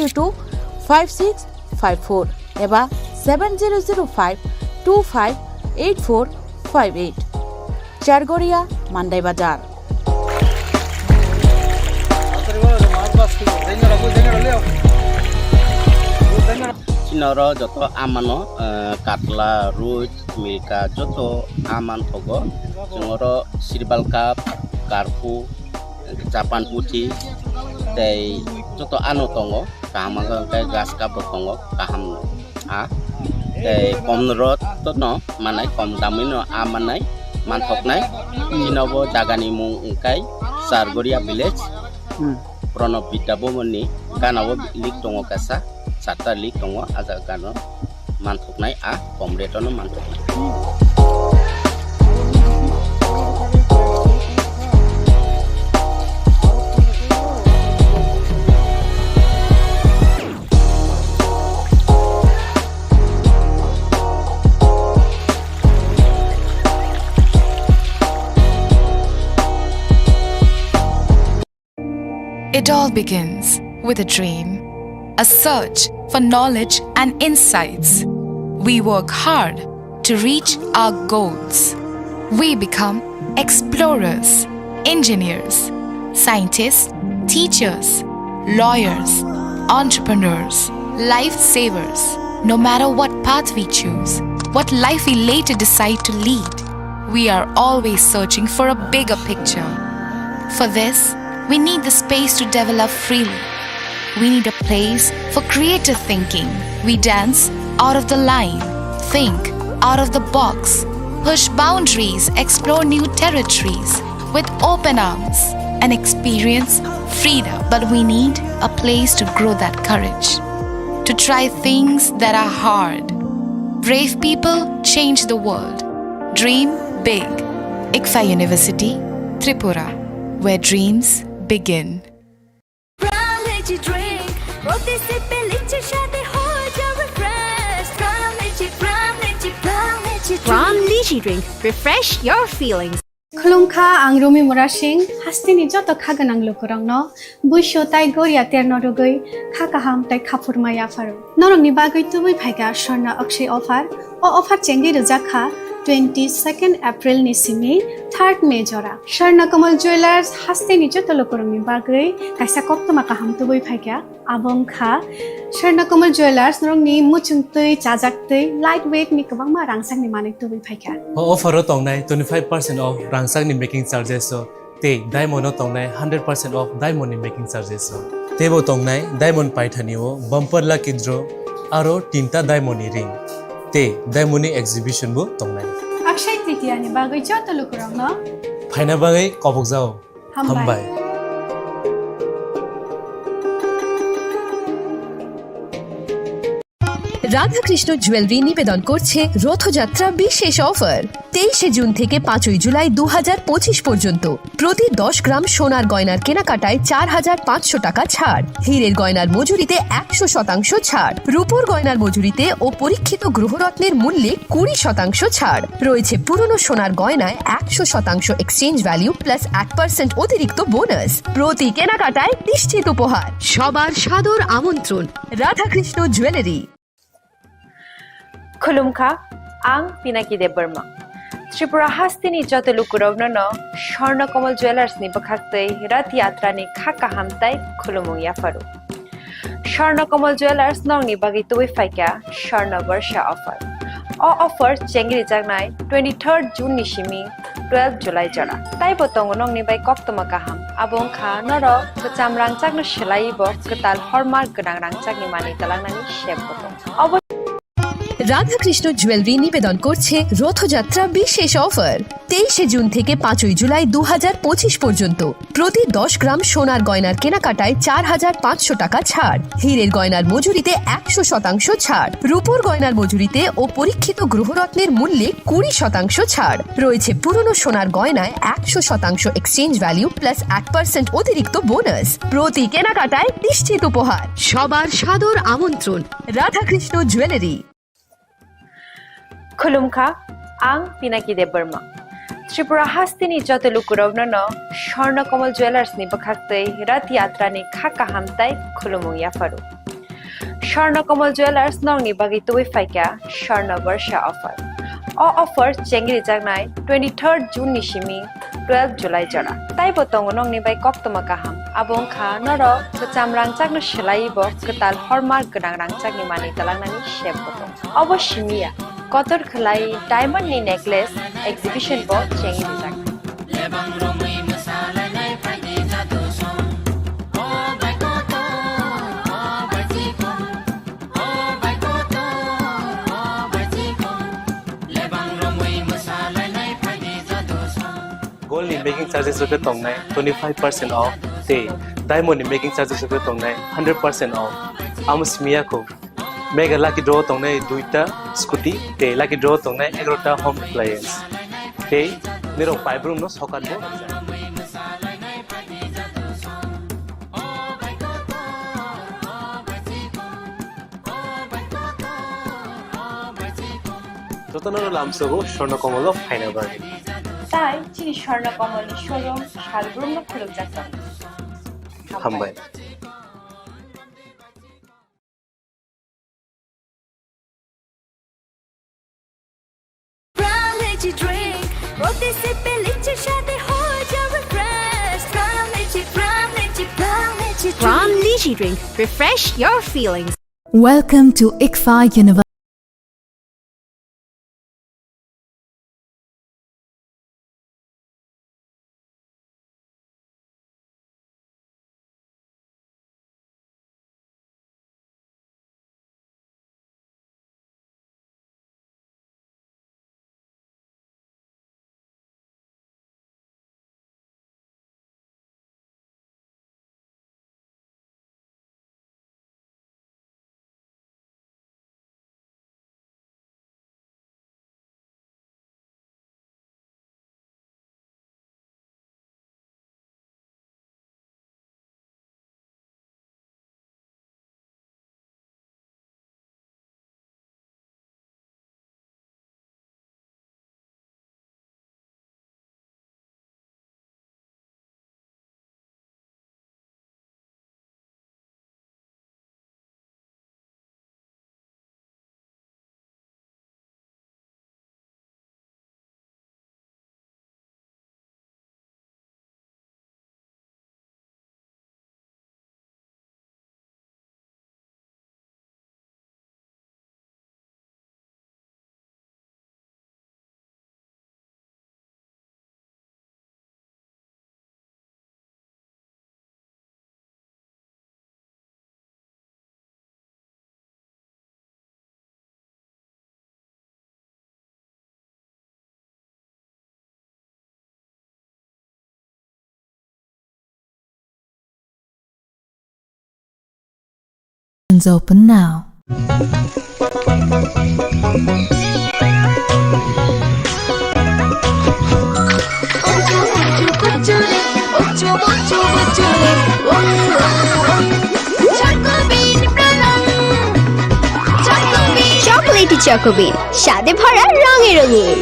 70025654 एबा 7005258458 चारगोरिया मांडाई बाजार Chinoro joto amano katla root milka joto aman togo jongoro sirbal cup karpu japan putih tei joto anu tongo kaham kai gas cup tongo kaham a tei komrot to no manai kom damino amanai manthoknai chinobo jagani mung kai sargoria village Pronov Vidabomoni kanabo lik tongo kasa Sata lik tongo agak kano mantuknai a komretono mantuknai. It all begins with a dream, a search for knowledge and insights. We work hard to reach our goals. We become explorers, engineers, scientists, teachers, lawyers, entrepreneurs, lifesavers. No matter what path we choose, what life we later decide to lead, we are always searching for a bigger picture. For this, we need the space to develop freely. We need a place for creative thinking. We dance out of the line, think out of the box, push boundaries, explore new territories with open arms and experience freedom. But we need a place to grow that courage, to try things that are hard. Brave people change the world. Dream big. ICFA University, Tripura, where dreams begin. From Lychee Drink, refresh your feelings. Khulungkha ang Rumi Murashing hastini joto khaganang lukurangno buisho tai goria ternodogoi khakaham tai khapurmaya faru norongni bagoi tubui phaiga Sharna Akshay offer o offer chengi rujakha 22nd April ni simi 3rd May jora Sharna Kamal Jewelers hastini joto lukurangni bagoi kaisa koptoma kaham tubui phaiga abong kha Sharna Kamal Jewelers norongni muchungtui chajaktui lightweight ni kabangma rangsangni manik tubui phaiga offer tongnai 25% off rangsangni making charges so te diamond tongnai 100% off diamond making charges so tebo tongnai diamond paithani o bumper lucky draw aro tinta diamond ring te diamond exhibition bo tongnai Akshay Tritiya ni bagoi joto lukurangno phaina bagai kobok jao hambai Radhakrishna jewellery নিবেদন করছে রথযাত্রা বিশেষ offer 23 June থেকে 5 জুলাই 2025 পর্যন্ত প্রতি 10 গ্রাম সোনার গয়নার কেনাকাটায় 4500 টাকা ছাড় হীরের গয়নার মজুরিতে 100% ছাড় রূপোর গয়নার মজুরিতে ও পরীক্ষিত গ্রহরত্নের মূল্যে 20% ছাড় রয়েছে পুরনো সোনার গয়নায় 100% এক্সচেঞ্জ ভ্যালু প্লাস 8% অতিরিক্ত বোনাস প্রতি কেনাকাটায় নিশ্চিত উপহার সবার সাদর আমন্ত্রণ Radhakrishna jewellery Khulumkha ang Pinaki de Burma. Tripura hastini joto lukurogno no Sharna Kamal Jewelers ni bakhaktei rat yatra ni khaka hamtai khulumung ya faru. Sharna Kamal Jewelers nong ni bagi tui faika Sharna Varsha offer. O offer chengri jagnai 23rd June ni shimi 12 July jara. Tai botong nong ni bai koptoma kaham. Abong kha noro kacham rangchak no shelai bo ketal hallmark genang rangchak ni mani talang nani shep botong. Radhakrishna jewellery নিবেদন করছে রথযাত্রা বিশেষ offer 23 June থেকে 5 জুলাই 2025 পর্যন্ত প্রতি 10 গ্রাম সোনার গয়নার কেনাকাটায় 4500 টাকা ছাড় হীরের গয়নার মজুরিতে 100% ছাড় রূপোর গয়নার মজুরিতে ও পরীক্ষিত গ্রহরত্নের মূল্যে 20% ছাড় রয়েছে পুরনো সোনার গয়নায় 100% এক্সচেঞ্জ ভ্যালু প্লাস 8% অতিরিক্ত বোনাস প্রতি কেনাকাটায় নিশ্চিত উপহার সবার সাদর আমন্ত্রণ Radhakrishna jewellery Khulumkha ang Pinaki de Burma. Tripura hastini joto lukurogno no Sharna Kamal Jewelers ni bakhaktei rat yatra ni khaka hamtai khulumung ya faru. Swarnakomal Jewelers nongni bagi tuwi faika Swarna Varsha offer. All offer chengri jagnai 23rd June nishimi 12 July jara. Tai botong nongni bai koktoma kaham. Abong kha noro kecam rangcak no selai bo ketal hormar genang rangcak ni mani talangnani shep botong. Abo shimia kotor khelai diamond ni necklace exhibition bo chengri jagnai. Gold in making charges of the tongnai 25% off. Te diamond in making charges of the tongnai 100% off. Amos miyako. Mega lucky draw tongnai duita scooty. Te lucky draw tongnai 11ta home appliance. Te niro five room no sokat bo. Totanoro lamsogo Swarnakomal final bargain. Tai Chini Khorang Tripura showroom Shalbrum no khuluk jakam. Hambai. From Lychee Drink, refresh your feelings. Welcome to ICFA University. Open now. Chocolatey Choco Bean, স্বাদে ভরা রঙে রঙিন।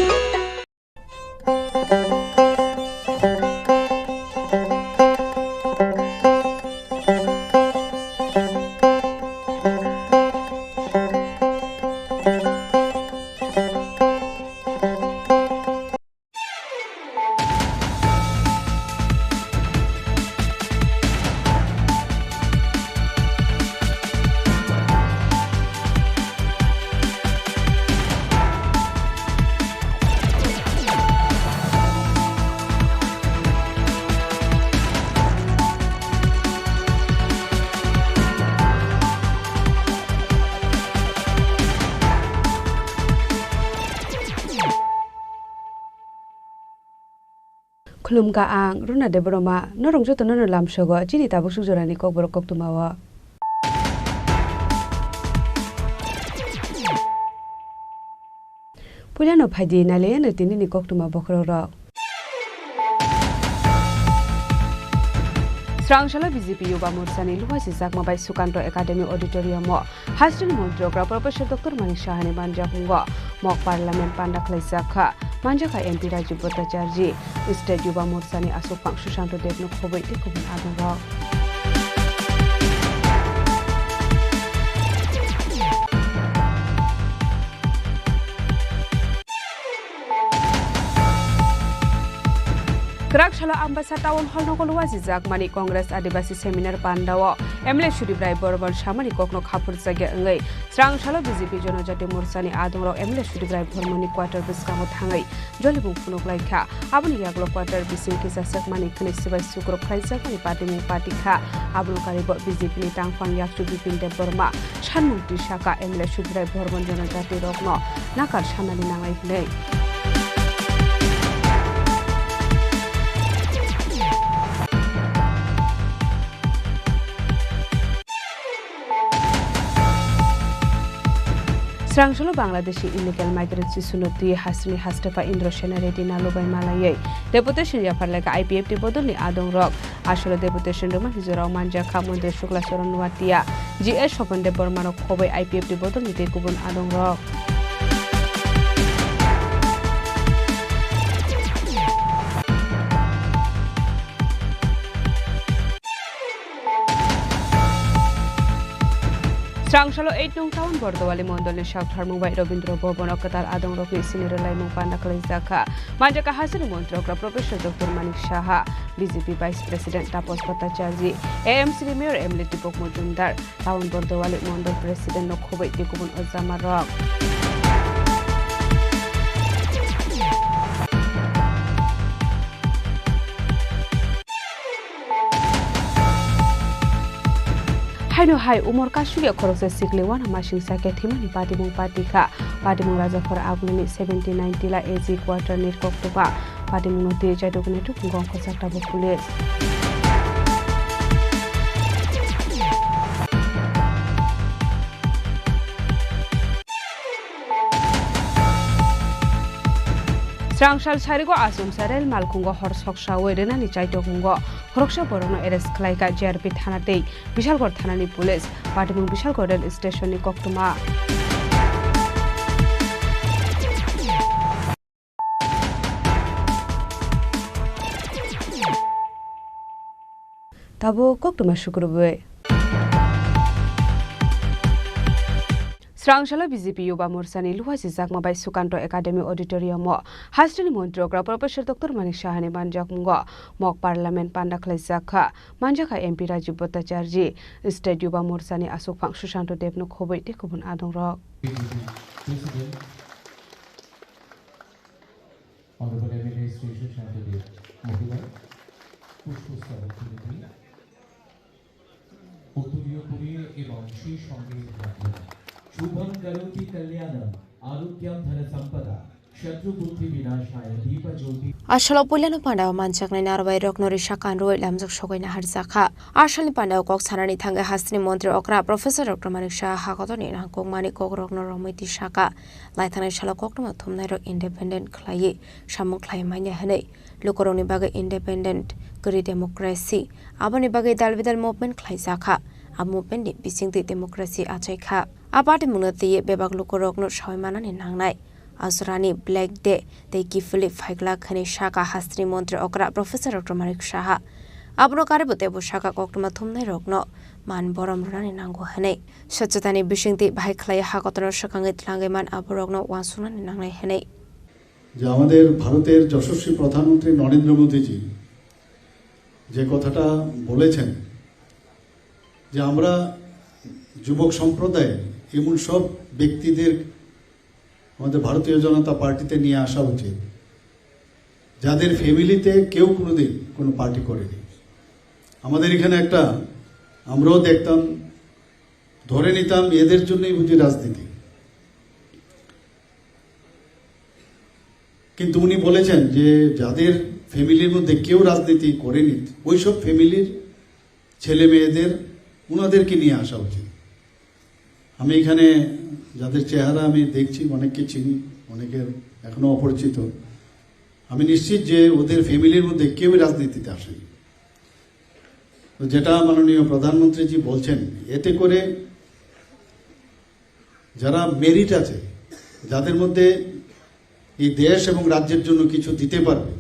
Khulumka ang runa de broma norong joto no lam sogo chini tabuk sujorani kokborok koktumawa Pulano phaidi nale no tinini koktuma bokroro Srangshala BJP Yuba Morsani Luhasi Sakma by Sukanto Academy Auditorium Hastin Montrogra Professor Dr. Manik Shahani Manja Hungo Mok Parliament Panda Klaisakha Manjaka MP Raju Bhattacharji State Yuba Morsani Asopang Sushanto Devno Khobei Tikubin Adongo Rakshalo Ambasa Town Hall Nogolwazi Zakmani Congress Adibasi Seminar Pandawa Emle Shudibrai Borbal Shamani Kokno Kapur Zage Ngai Strang Shalo BJP Jonojati Mursani Adongro Emle Shudibrai Bormani Quarter Biskamo Tangai Jolibung Funok Laika Abun Yaglo Quarter Bisin Kisa Sakmani Knisibai Sukro Kaizakani Patimu Patika Abun Karibo BJP ni Tangfang Yaksu Bipin de Burma Shanmunti Shaka Emle Shudibrai Borman Jonojati Rokno Nakar Shamali Nangai Hnei Strangshalo Bangladeshi illegal migrants sunoti hasni hastafa Indro Shenaredi Nalubai Malay Deputation Yaparlega IPFT Bodoli Adong Rock Asholo Deputation Roman Hizora Manja Kamunde Shukla Soron Watia GS Shopan de Bormano Kobe IPFT Bodoli Tekubun Adong Rock Strangshalo 8 nong town Bordowali Mondoli Shakthar Mumbai Robindro Bobon Okatar Adong Roki Siniralai Mupanda Kalizaka Manjaka Hasani Montrokra Professor Dr. Manik Shaha BJP Vice President Tapos Bhattacharya AMC Mayor Emily Tipok Mojumdar Town Bordowali Mondol President Nokhobai Tikubun Ozama Rock Haino hai umur kasuya korokse sikle wana mashing sake thimani Patimung Patika Patimung Raja for Agluni 1790 la AZ quarter net koktoba Patimung no te jai dokune tu ngong khosakta bo police Strangshal Sarigo Asum Sarel Malkungo Horsok Shawe Renani Chaitok Mungo Horksha Borono Eres Klaika JRP Thanate Bishalgor Thanani Police Patimung Bishalgor Station ni Koktuma Tabo Koktuma Shukurube Strangshalo BJP Yuba Mursani Luhasi Zakmabai Sukanto Academy Auditorium Hastini Montrogra Professor Dr. Manik Shahani Banjakungo Mok Parliament Panda Klaizaka Manjaka MP Rajiv Bhattacharya State Yuba Mursani Asuk Phang Sushanto Devno Khobai Tekubun Adong Rock Honorable Administration Candidate Mohila Pushpustarapuri এবং সেই সঙ্গে শুভম করোতি কল্যাণম আরোগ্যম ধন সম্পদা শত্রু বুদ্ধি বিনাশায় দীপা জ্যোতি Ashalo Puliano Pandao Manchaknai Narwai Roknori Shakan Roy Lamjak Shogoina Harzaka Ashali Pandao Kok Sanani Thanga Hastini Montri Okra Professor Dr. Manik Shah Hakotoni Hankong Mani Kokrokno Romiti Shaka Laitana Shalo Kokno Thumnairo Independent Klaye Shamuk Klay Manya Hane Lukoroni Baga Independent Guri Democracy Abani Baga Dalvidal Movement Klay Zaka A movement Bising the Democracy Acheka Abati Munati Bebak Lukorokno Shoimana in Hangnai Azrani Black Day, they give Philip Fagla Kani Shaka Hastri Montre Okra, Professor Dr. Marik Shaha. Abro Kaributebo Shaka Kokmatum Rokno, Man Borom Rani Nango Hene. Shatani Bishing the Baiklay Hakotor Shakangit Langeman Aborogno, one Sunan in Nangai Hene. যে আমাদের ভারতের যশস্বী প্রধানমন্ত্রী নরেন্দ্র মোদীজি যে কথাটা বলেছেন যে আমরা যুবক সম্প্রদায় এমন সব ব্যক্তিদের আমাদের ভারতীয় জনতা পার্টিতে নিয়ে আসা উচিত যাদের ফ্যামিলিতে কেউ কোনোদিন কোনো পার্টি করেনি আমাদের এখানে একটা আমরাও দেখতাম ধরে নিতাম এদের জন্যই বুঝি রাজনীতি কিন্তু উনি বলেছেন যে যাদের ফ্যামিলির মধ্যে কেউ রাজনীতি করেনি ওই সব ফ্যামিলির ছেলে মেয়েদের ওনাদেরকে নিয়ে আসা উচিত আমি এখানে যাদের চেহারা আমি দেখছি অনেককে চিনি অনেকের এখনো অপরিচিত আমি নিশ্চিত যে ওদের ফ্যামিলির মধ্যে কেউ রাজনীতিতে আসেনি তো যেটা মাননীয় প্রধানমন্ত্রীজি বলছেন এতে করে যারা মেরিট আছে যাদের মধ্যে এই দেশ এবং রাজ্যের জন্য কিছু দিতে পারবে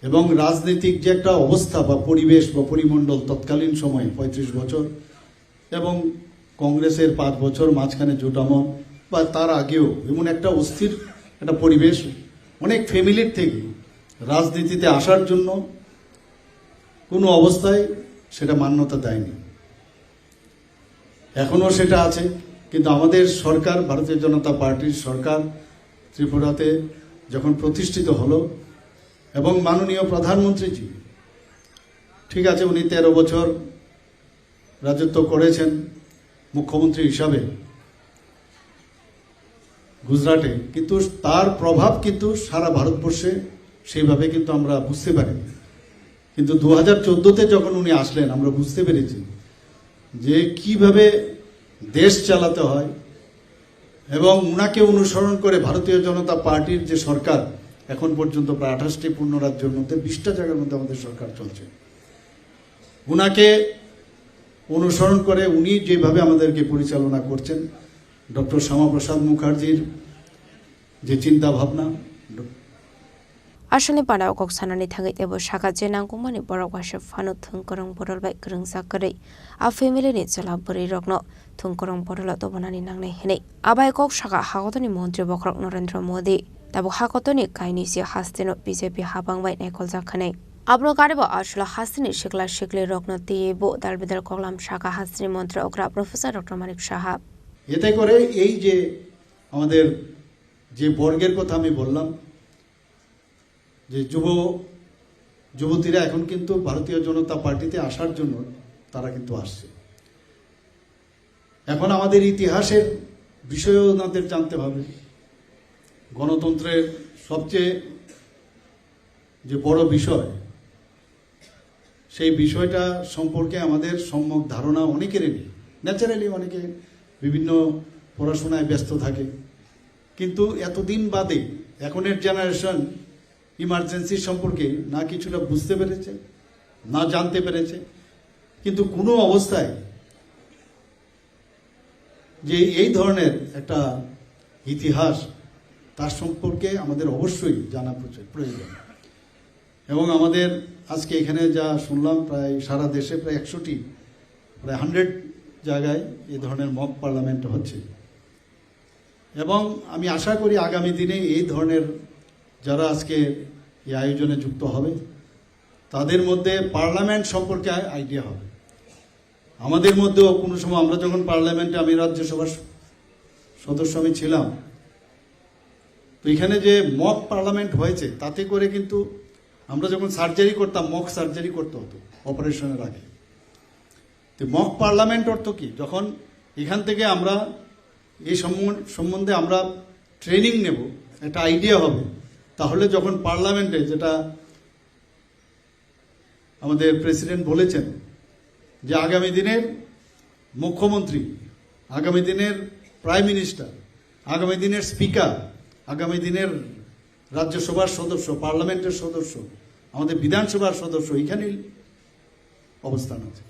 এবং রাজনৈতিক যে একটা অবস্থা বা পরিবেশ বা পরিমণ্ডল তৎকালীন সময়ে ৩৫ বছর এবং কংগ্রেসের ৫ বছর মাঝখানে জোটামত বা তার আগেও এমন একটা অস্থির একটা পরিবেশ অনেক ফ্যামিলির থেকে রাজনীতিতে আসার জন্য কোনো অবস্থায় সেটা মান্যতা দেয়নি। এখনো সেটা আছে, কিন্তু আমাদের সরকার, ভারতীয় জনতা পার্টির সরকার ত্রিপুরাতে যখন প্রতিষ্ঠিত হলো এবং মাননীয় প্রধানমন্ত্রীজি, ঠিক আছে উনি 13 বছর রাজত্ব করেছেন মুখ্যমন্ত্রী হিসাবে গুজরাটে, কিন্তু তার প্রভাব কিন্তু সারা ভারতবর্ষে সেইভাবে কিন্তু আমরা বুঝতে পারি। কিন্তু 2014-তে যখন উনি আসলেন আমরা বুঝতে পেরেছি যে কিভাবে দেশ চালাতে হয়, এবং উনাকে অনুসরণ করে ভারতীয় জনতা পার্টির যে সরকার এখন পর্যন্ত প্রায় 28টি পূর্ণ রাজ্যের মধ্যে 20টা জায়গার মধ্যে আমাদের সরকার চলছে, উনাকে অনুসরণ করে উনি যেভাবে আমাদেরকে পরিচালনা করছেন, ডক্টর শ্যামাপ্রসাদ মুখার্জির যে চিন্তা ভাবনা, আসলে পানাও কক সানানি থাঙ্গै তেबो साखा जे नांगौमानि बरक वासे फानु थुंकरं बदलबाय गोरोंसा करै आ फेमिलिनि चला बोरै रग्न थुंकरं बदल तबनानि नांनाय हेनै आबाय कक साखा हागतनि मन्त्री बख्रक नरेन्द्र मोदी दाबो हागतनि कायनि से हास्तेनो बीजेपी हाबांबाय नायखल जाखानाय आब्रो गारेबो आसला हास्तिनि शिखला शिखले रग्न तेबो दालबेदार कगलाम साखा हास्तिनि मन्त्री अग्रा प्रफेसर डॉक्टर मानिक साहा এতে করে এই যে আমাদের যে বর্গের কথা আমি বললাম যে যুবতীরা এখন কিন্তু ভারতীয় জনতা পার্টিতে আসার জন্য তারা কিন্তু আসছে। এখন আমাদের ইতিহাসের বিষয়ও ওনাদের জানতে হবে। গণতন্ত্রের সবচেয়ে যে বড় বিষয়, সেই বিষয়টা সম্পর্কে আমাদের সম্যক ধারণা অনেকেরই নেই। ন্যাচারালি অনেকে বিভিন্ন পড়াশোনায় ব্যস্ত থাকে, কিন্তু এতদিন বাদে এখনের জেনারেশন ইমার্জেন্সি সম্পর্কে না কিছুটা বুঝতে পেরেছে, না জানতে পেরেছে। কিন্তু কোনো অবস্থায় যে এই ধরনের একটা ইতিহাস, তার সম্পর্কে আমাদের অবশ্যই জানা প্রয়োজন। এবং আমাদের আজকে এখানে যা শুনলাম, প্রায় সারা দেশে প্রায় 100টি, প্রায় 100 জায়গায় এই ধরনের মক পার্লামেন্ট হচ্ছে। এবং আমি আশা করি আগামী দিনে এই ধরনের যারা আজকে এই আয়োজনে যুক্ত হবে তাদের মধ্যে পার্লামেন্ট সম্পর্কে আইডিয়া হবে। আমাদের মধ্যেও কোনো সময় আমরা যখন পার্লামেন্টে, আমি রাজ্যসভার সদস্য আমি ছিলাম, তো এখানে যে মক পার্লামেন্ট হয়েছে তাতে করে কিন্তু আমরা যখন সার্জারি করতাম, মক সার্জারি করতে হতো অপারেশনের আগে। তো মক পার্লামেন্ট অর্থ কি, যখন এখান থেকে আমরা এই সম্বন্ধে আমরা ট্রেনিং নেব, একটা আইডিয়া হবে, তাহলে যখন পার্লামেন্টে, যেটা আমাদের প্রেসিডেন্ট বলেছেন যে আগামী দিনের মুখ্যমন্ত্রী, আগামী দিনের প্রাইম মিনিস্টার, আগামী দিনের স্পিকার, আগামী দিনের রাজ্যসভার সদস্য, পার্লামেন্টের সদস্য, আমাদের বিধানসভার সদস্য এখানেই অবস্থান আছে।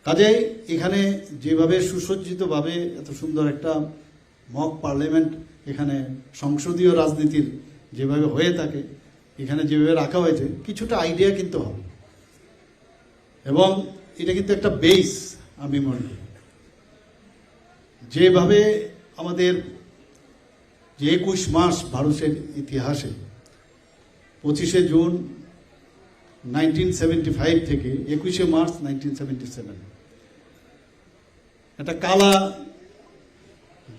কাজেই এখানে যেভাবে সুসজ্জিতভাবে এত সুন্দর একটা মক পার্লামেন্ট, এখানে সংসদীয় রাজনীতির যেভাবে হয়ে থাকে, এখানে যেভাবে রাখা হয়েছে, কিছুটা আইডিয়া কিন্তু হবে। এবং এটা কিন্তু একটা বেস, আমি মনে করি যেভাবে আমাদের যে 21 মাস ভারতের ইতিহাসে 25শে জুন 1975 থেকে 21শে মার্চ 1977 একটা কালা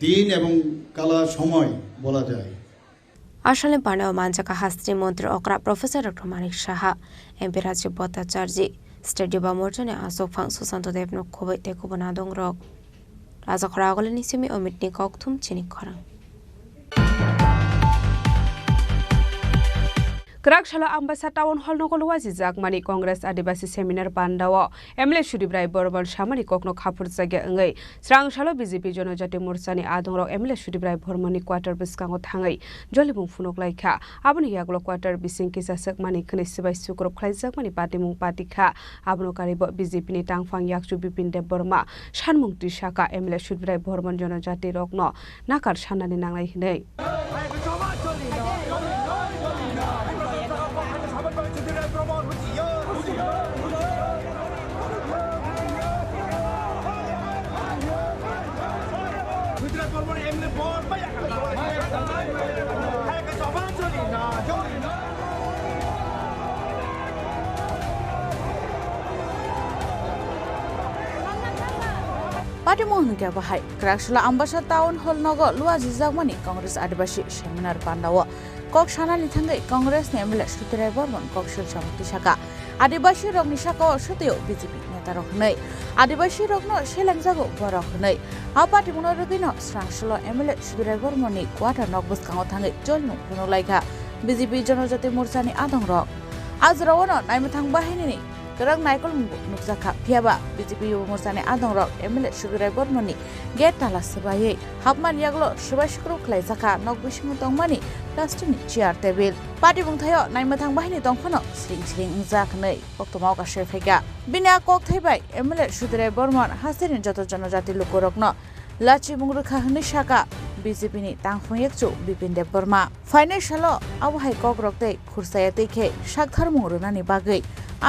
দিন এবং কালা সময় বলা যায়। আসলে পানাও मानजाका हास्त्री मन्त्री Agra professor doctor Manik Saha MP राज्य भट्टाचार्य स्टेडियम मोर्चाने आसोक फां सुशांत देवनो खोबै तेखौबो नादं रक राजा खरागलनि सिमी अमितनि ककथुम चिनि खरां Kerakshalo Ambasa Town Hall Nokolo Wazizak Mani Congress Adibasi Seminar Pandawa Emle Shudibrai Borbal Shamani Kokno Kapur Zage Ngai Srang Shalo BJP Jonojati Mursani Adongro Emle Shudibrai Bormoni Quarter Biskango Tangai Jolibung Funok Laika Abuni Yaglo Quarter Bisinki Sasak Mani Knisibai Sukrop Klaizak Mani Patimung Patika Abno Karibo BJP ni Tangfang Yaksu Bipin de Burma Shanmung Tishaka Emle Shudibrai Bormon Jonojati Rokno Nakar Shanani Nangai Hinei party মোহনকে বাহাই ক্রাকশলা Ambassa town hall নগ লুয়া জিজাগমানি কংগ্রেস আদিবাসী seminar পান্ডাও কক সানানি থাঙ্গে কংগ্রেস এমএলএ সুতিরাই বর্মন কক শিলসামুক্তি শাখা আদিবাসী রগনি শাখা সতেও বিজেপি নেতা রকनै আদিবাসী রগ্ন সেলেংজাগো বরকनै আ পার্টি মনোরবিন স্রাংশল এমএলএ সুতিরাই বর্মননি কোয়াটার নকবস কাঙো থাঙ্গে জলনু পুনলাইখা বিজেপি জনজাতি মোর্চানি আদং রক আজ রাवण नायमथां बाहिनी गोरां नायकल नुकजाखा फियाबा बीजेपी युवा मोर्चानि आदं रक एमएलए सुगिराय बर्मननि गेट ताला सबायै हाबमानि यागलो सुबाशक्र खलायजाखा नकबिसमु तंमानि प्लास्टिकनि चेयार टेबिल पार्टी बुंथायो नायमथां बाहिनी दंफानो स्रिं स्रिं जाखनै अक्टमाव गासै फैगा बिना कक थैबाय एमएलए सुगिराय बर्मन हासिनि जत जनजाति लोकरकनो लाचि मुंगरुखा हनै शाखा बीजेपीनि तांफुंयेकचु बिपिन देब बर्मा फाइनान्सियलो आवहाय ककरकते खुरसाया तैखे सागथार मुंगरुनानि बागै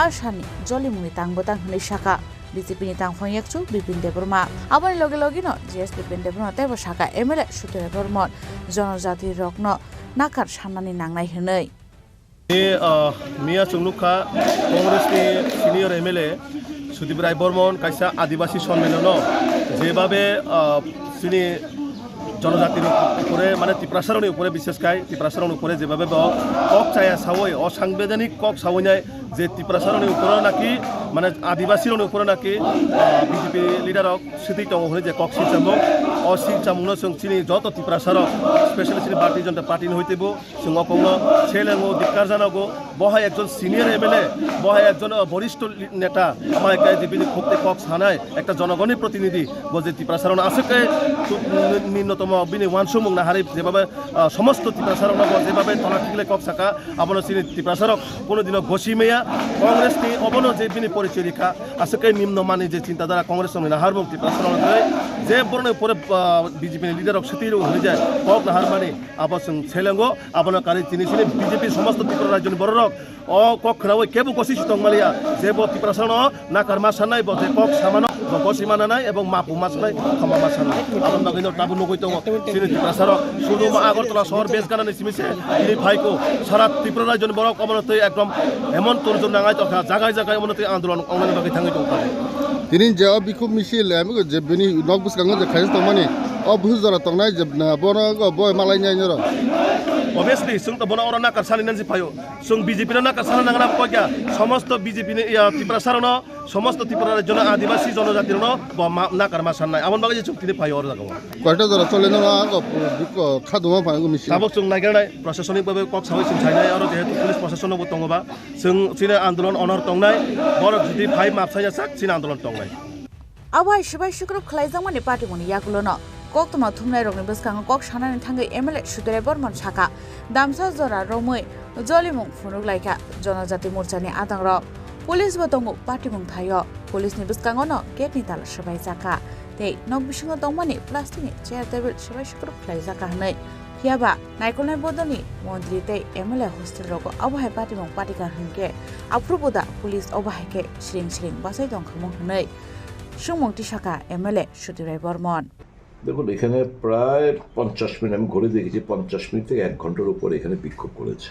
आशानि जलिमुनि तांबोतां हनै शाखा बीजेपीनि तांफुंयेकचु बिपिन देब बर्मा आबानि लगे लगेनो जेएस बिपिन देब बर्मा तेबो शाखा एमएलए सुतिराय बर्मन जनजाति रकनो नाकार साननानि नांनाय हनै मिया चुंगलुखा कांग्रेसनि सिनियर एमएलए सुतिराय बर्मन कायसा आदिबासी सम्मेलन जेभाবে सिनि जनजातिर उपरे माने तिप्रासारनि उपरे विशेषकाय तिप्रासारनि उपरे जेभाবে কক চায়া সাवय অসাংবিধানিক কক সাवयनाय যে तिप्रासारनि उपरे नाकि माने आदिबासीनि उपरे नाकि बीजेपी लिडारक सिथि दङ हने जे কক सिचामो अ सिचामनो जों सिनि जत तिप्रासारक स्पेशली सिनि भारतीय जनता पार्टीनि हइतेबो जों अकंनो सेलेंगो दिक्कार जानागो बहाय एकजन सिनियर एमएलए बहाय एकजन वरिष्ठ नेता আমায় কাই দিবিনি খুবতে কক সানায় একটা জনগণের প্রতিনিধি বজে तिप्रासारन আছেকে নিম্নতম বিনি ওয়ানসুমুং নাহারি যেভাবে সমস্ত तिप्रासारन যেভাবে তলাটিলে কক সাকা আবনো সিনি तिप्रासारक কোনোদিন ঘষিমেয়া कांग्रेस नि अबनो जे बिनि परिचय रेखा आसके निम्न माने जे चिंताधारा कांग्रेस नि नाहारबो तिप्रासारन जे बरने परे बीजेपी नि लिडारक सतिरो हने जाय কক नाहार माने आबसं सेलेंगो आबनो कारि तिनि सिनि बीजेपी समस्त त्रिपुरा राज्यनि बररक अ কক खरावै केबो कोशिश तंगमालिया जेबो तिप्रासारन नाकार मासानाय बजे কক सामानो गसिमाना नाय एबं मापु मासनाय खमा मासानाय आबन बागैनो ताबु नगै दङ सिनि तिप्रासारक सुदु आगरतला शहर बेस गानानि सिमिसे इनि भाइको सारा त्रिपुरा राज्यनि बरक अबनतै एकदम हेमन तुरजन नाङाय तखा जागाय जागाय अबनतै आन्दोलन अंगनि बागै थाङै दङ तिनि जे बिखु मिसिल आमी जे बिनि नकबुस गांगो जे खायस तमानि अ बुजरा तंनाय जे बना बय मालायनाय नर obviously जों त बना अरना करसानि ननसि फायो जों बीजेपी ना करसाना नांगना पग्या समस्त बीजेपी ने तिप्रासारन समस्त त्रिपुरा राज्यन आदिवासी जनजातिर न ना करमा साननाय आमन बागै जे चुक्तिनि फायो अर जागो कयटा जरा चले न खादुमा फायगो मिसि साबक जों नागिरनाय प्रशासनिक भाबे কক सावै जों थायनाय आरो जेहेतु पुलिस प्रशासनबो दङबा जों सिने आन्दोलन अनर तंनाय बर जुदि फाइ मापसाया साक सिने आन्दोलन तंनाय आवाय शिबाय शुक्रब खलायजांमानि पार्टी मुनि यागुलनो कक्तमा थुमनाय रंनि बसकांग कक सानानि थांगै एमएलए सुतिराय बर्मन शाखा दामसा जरा रमै जलिमुं फुनुगलायखा जनजाति मोर्चानि आदां र पुलिस बतंगो पार्टी मुं थायो पुलिसनि बसकांगनो गेटनि ताला सबाय जाका ते नक बिसिङो दंमानि प्लास्टिकनि चेयार टेबल सबाय शुक्रब खलायजाका हनै फियाबा नायकलनाय बदनि मन्त्रि ते एमएलए हस्टेल रगो अबहाय पार्टी मुं पार्टीकार हनके आफ्रुबोदा पुलिस अबहायके सिरिं सिरिं बासाय दंखमु हनै सुमंति शाखा एमएलए सुतिराय बर्मन দেখুন এখানে প্রায় 50 মিনিট আমি ঘুরে দেখেছি 50 মিনিট থেকে 1 ঘন্টার উপরে এখানে বিক্ষোভ করেছে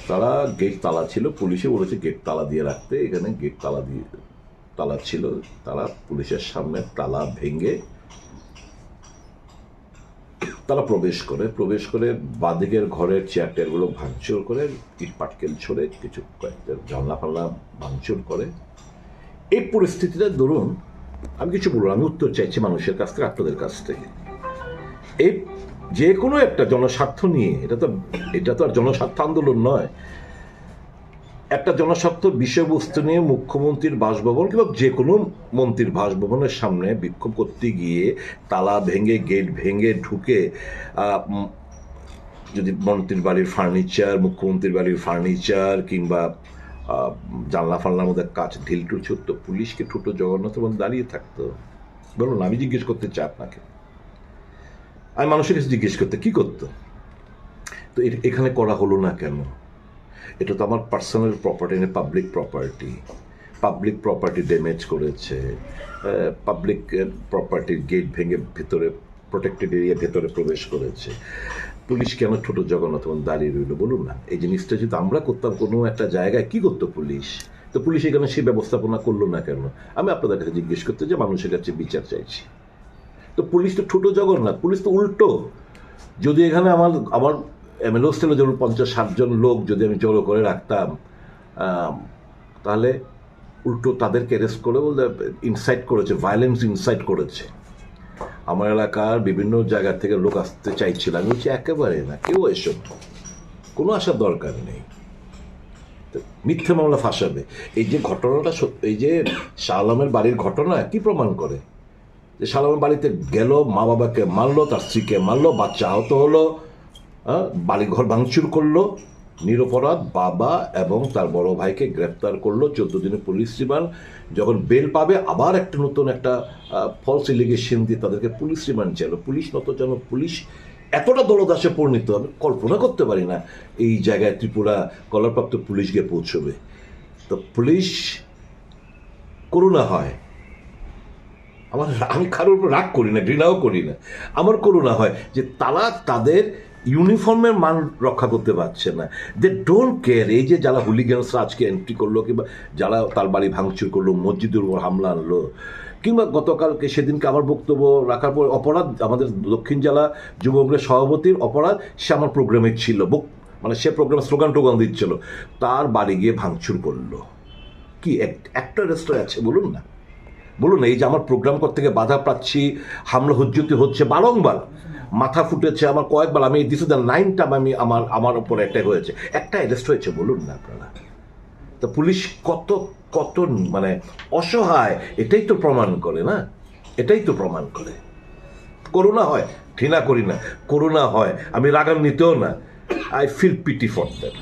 তারা গেট তালা ছিল পুলিশে বলেছে গেট তালা দিয়ে রাখতে এখানে গেট তালা ছিল তারা পুলিশের সামনে তালা ভেঙে তারা প্রবেশ করে বাদিকের ঘরের চেয়ার টেয়ারগুলো ভাঙচুর করে ইট পাটকেল ছড়ে কিছু কয়েকটা জানলা ফাল্লা ভাঙচুর করে এই পরিস্থিতিটা ধরুন আমি কিছু বলবো আমি উত্তর চাইছি মানুষের কাছ থেকে আপনাদের কাছ থেকে এই যে কোনো একটা জনস্বার্থ নিয়ে এটা তো আর জনস্বার্থ আন্দোলন নয় একটা জনস্বার্থ বিষয়বস্তু নিয়ে মুখ্যমন্ত্রীর বাসভবন কিংবা যে কোনো মন্ত্রীর বাসভবনের সামনে বিক্ষোভ করতে গিয়ে তালা ভেঙে গেট ভেঙে ঢুকে যদি মন্ত্রীর বাড়ির ফার্নিচার মুখ্যমন্ত্রীর বাড়ির ফার্নিচার কিংবা জানলা ফাল্লার মধ্যে কাজ ঢিলটুল ছুটতো পুলিশকে ঠুটো জগন্নাথ বন্ধু দাঁড়িয়ে থাকতো বলুন আমি জিজ্ঞেস করতে চাই আপনাকে আমি মানুষের কাছে জিজ্ঞেস করতে কি করতো তো এখানে করা হলো না কেন এটা তো আমার পার্সোনাল প্রপার্টি না পাবলিক প্রপার্টি ড্যামেজ করেছে পাবলিক প্রপার্টির গেট ভেঙে ভেতরে প্রোটেক্টেড এরিয়া ভেতরে প্রবেশ করেছে পুলিশ কেন ছোট জগন্নাথ দাঁড়িয়ে রইল বলুন না এই জিনিসটা যদি আমরা করতাম কোনো একটা জায়গায় কি করতো পুলিশ তো পুলিশ এখানে সেই ব্যবস্থাপনা করলো না কেন? আমি আপনাদের কাছে জিজ্ঞেস করতে যে মানুষের কাছে বিচার চাইছি। তো পুলিশ তো ছোট জগন্নাথ, পুলিশ তো উল্টো। যদি এখানে আমার এমএলএ হোস্টেলে যেমন 50-60 জন লোক যদি আমি জড়ো করে রাখতাম, তাহলে উল্টো তাদেরকে অ্যারেস্ট করে বলতে ইনসাইট করেছে, ভায়োলেন্স ইনসাইট করেছে। আমার এলাকার বিভিন্ন জায়গা থেকে লোক আসতে চাইছিল, আমি বলছি একেবারে না, কেউ এসব কোনো আসার দরকার নেই, মিথ্যে মামলা ফাঁসাবে। এই যে ঘটনাটা, এই যে শাহ আলমের বাড়ির ঘটনা কি প্রমাণ করে? যে শাহ আলমের বাড়িতে গেল, মা বাবাকে মারলো, তার স্ত্রীকে মারলো, বাচ্চা আহত হলো, বাড়িঘর ভাঙচুর করলো, নিরপরাধ বাবা এবং তার বড় ভাইকে গ্রেপ্তার করলো, 14 দিনের পুলিশ রিমান্ড। যখন বেল পাবে আবার একটা নতুন একটা ফলস এলিগেশন দিয়ে তাদেরকে পুলিশ রিমান্ড চাইল। পুলিশ নত যেন পুলিশ এতটা দলদাসে পরিণত, আমি কল্পনা করতে পারি না এই জায়গায় ত্রিপুরা কলারপ্রাপ্ত পুলিশ গিয়ে পৌঁছবে। তো পুলিশ করুণা হয় আমি কারোর উপর রাগ করি না, ঘৃণাও করি না, আমার করুণা হয় যে তারা তাদের ইউনিফর্মের মান রক্ষা করতে পারছে না। They don't care. এই যে যারা হুলিগানসরা আজকে এন্ট্রি করলো, কিংবা যারা তার বাড়ি ভাঙচুর করলো, মসজিদের উপর হামলা আনলো, কিংবা গতকালকে সেদিনকে আমার বক্তব্য রাখার পর অপরাধ আমাদের দক্ষিণ জেলা যুবকের সভাপতির অপরাধ, সে আমার প্রোগ্রামে ছিল, মানে সে প্রোগ্রামে স্লোগান টোগান দিচ্ছিল, তার বাড়ি গিয়ে ভাঙচুর করলো। কি একটা রেস্টুরেন্ট আছে বলুন না, বলুন না। এই যে আমার প্রোগ্রাম করতে গিয়ে বাধা পাচ্ছি, হামলা হুজ্জতি হচ্ছে বারংবার, মাথা ফুটেছে আমার কয়েকবার, আমি this is the 9th time আমি আমার উপর অ্যাটাক হয়েছে, একটা অ্যারেস্ট হয়েছে বলুন না আপনারা। তো পুলিশ কত কত মানে অসহায়, এটাই তো প্রমাণ করে না, এটাই তো প্রমাণ করে। করুণা হয়, ঘৃণা করি না, করুণা হয়, আমি রাগান্বিতও না, I feel pity for them.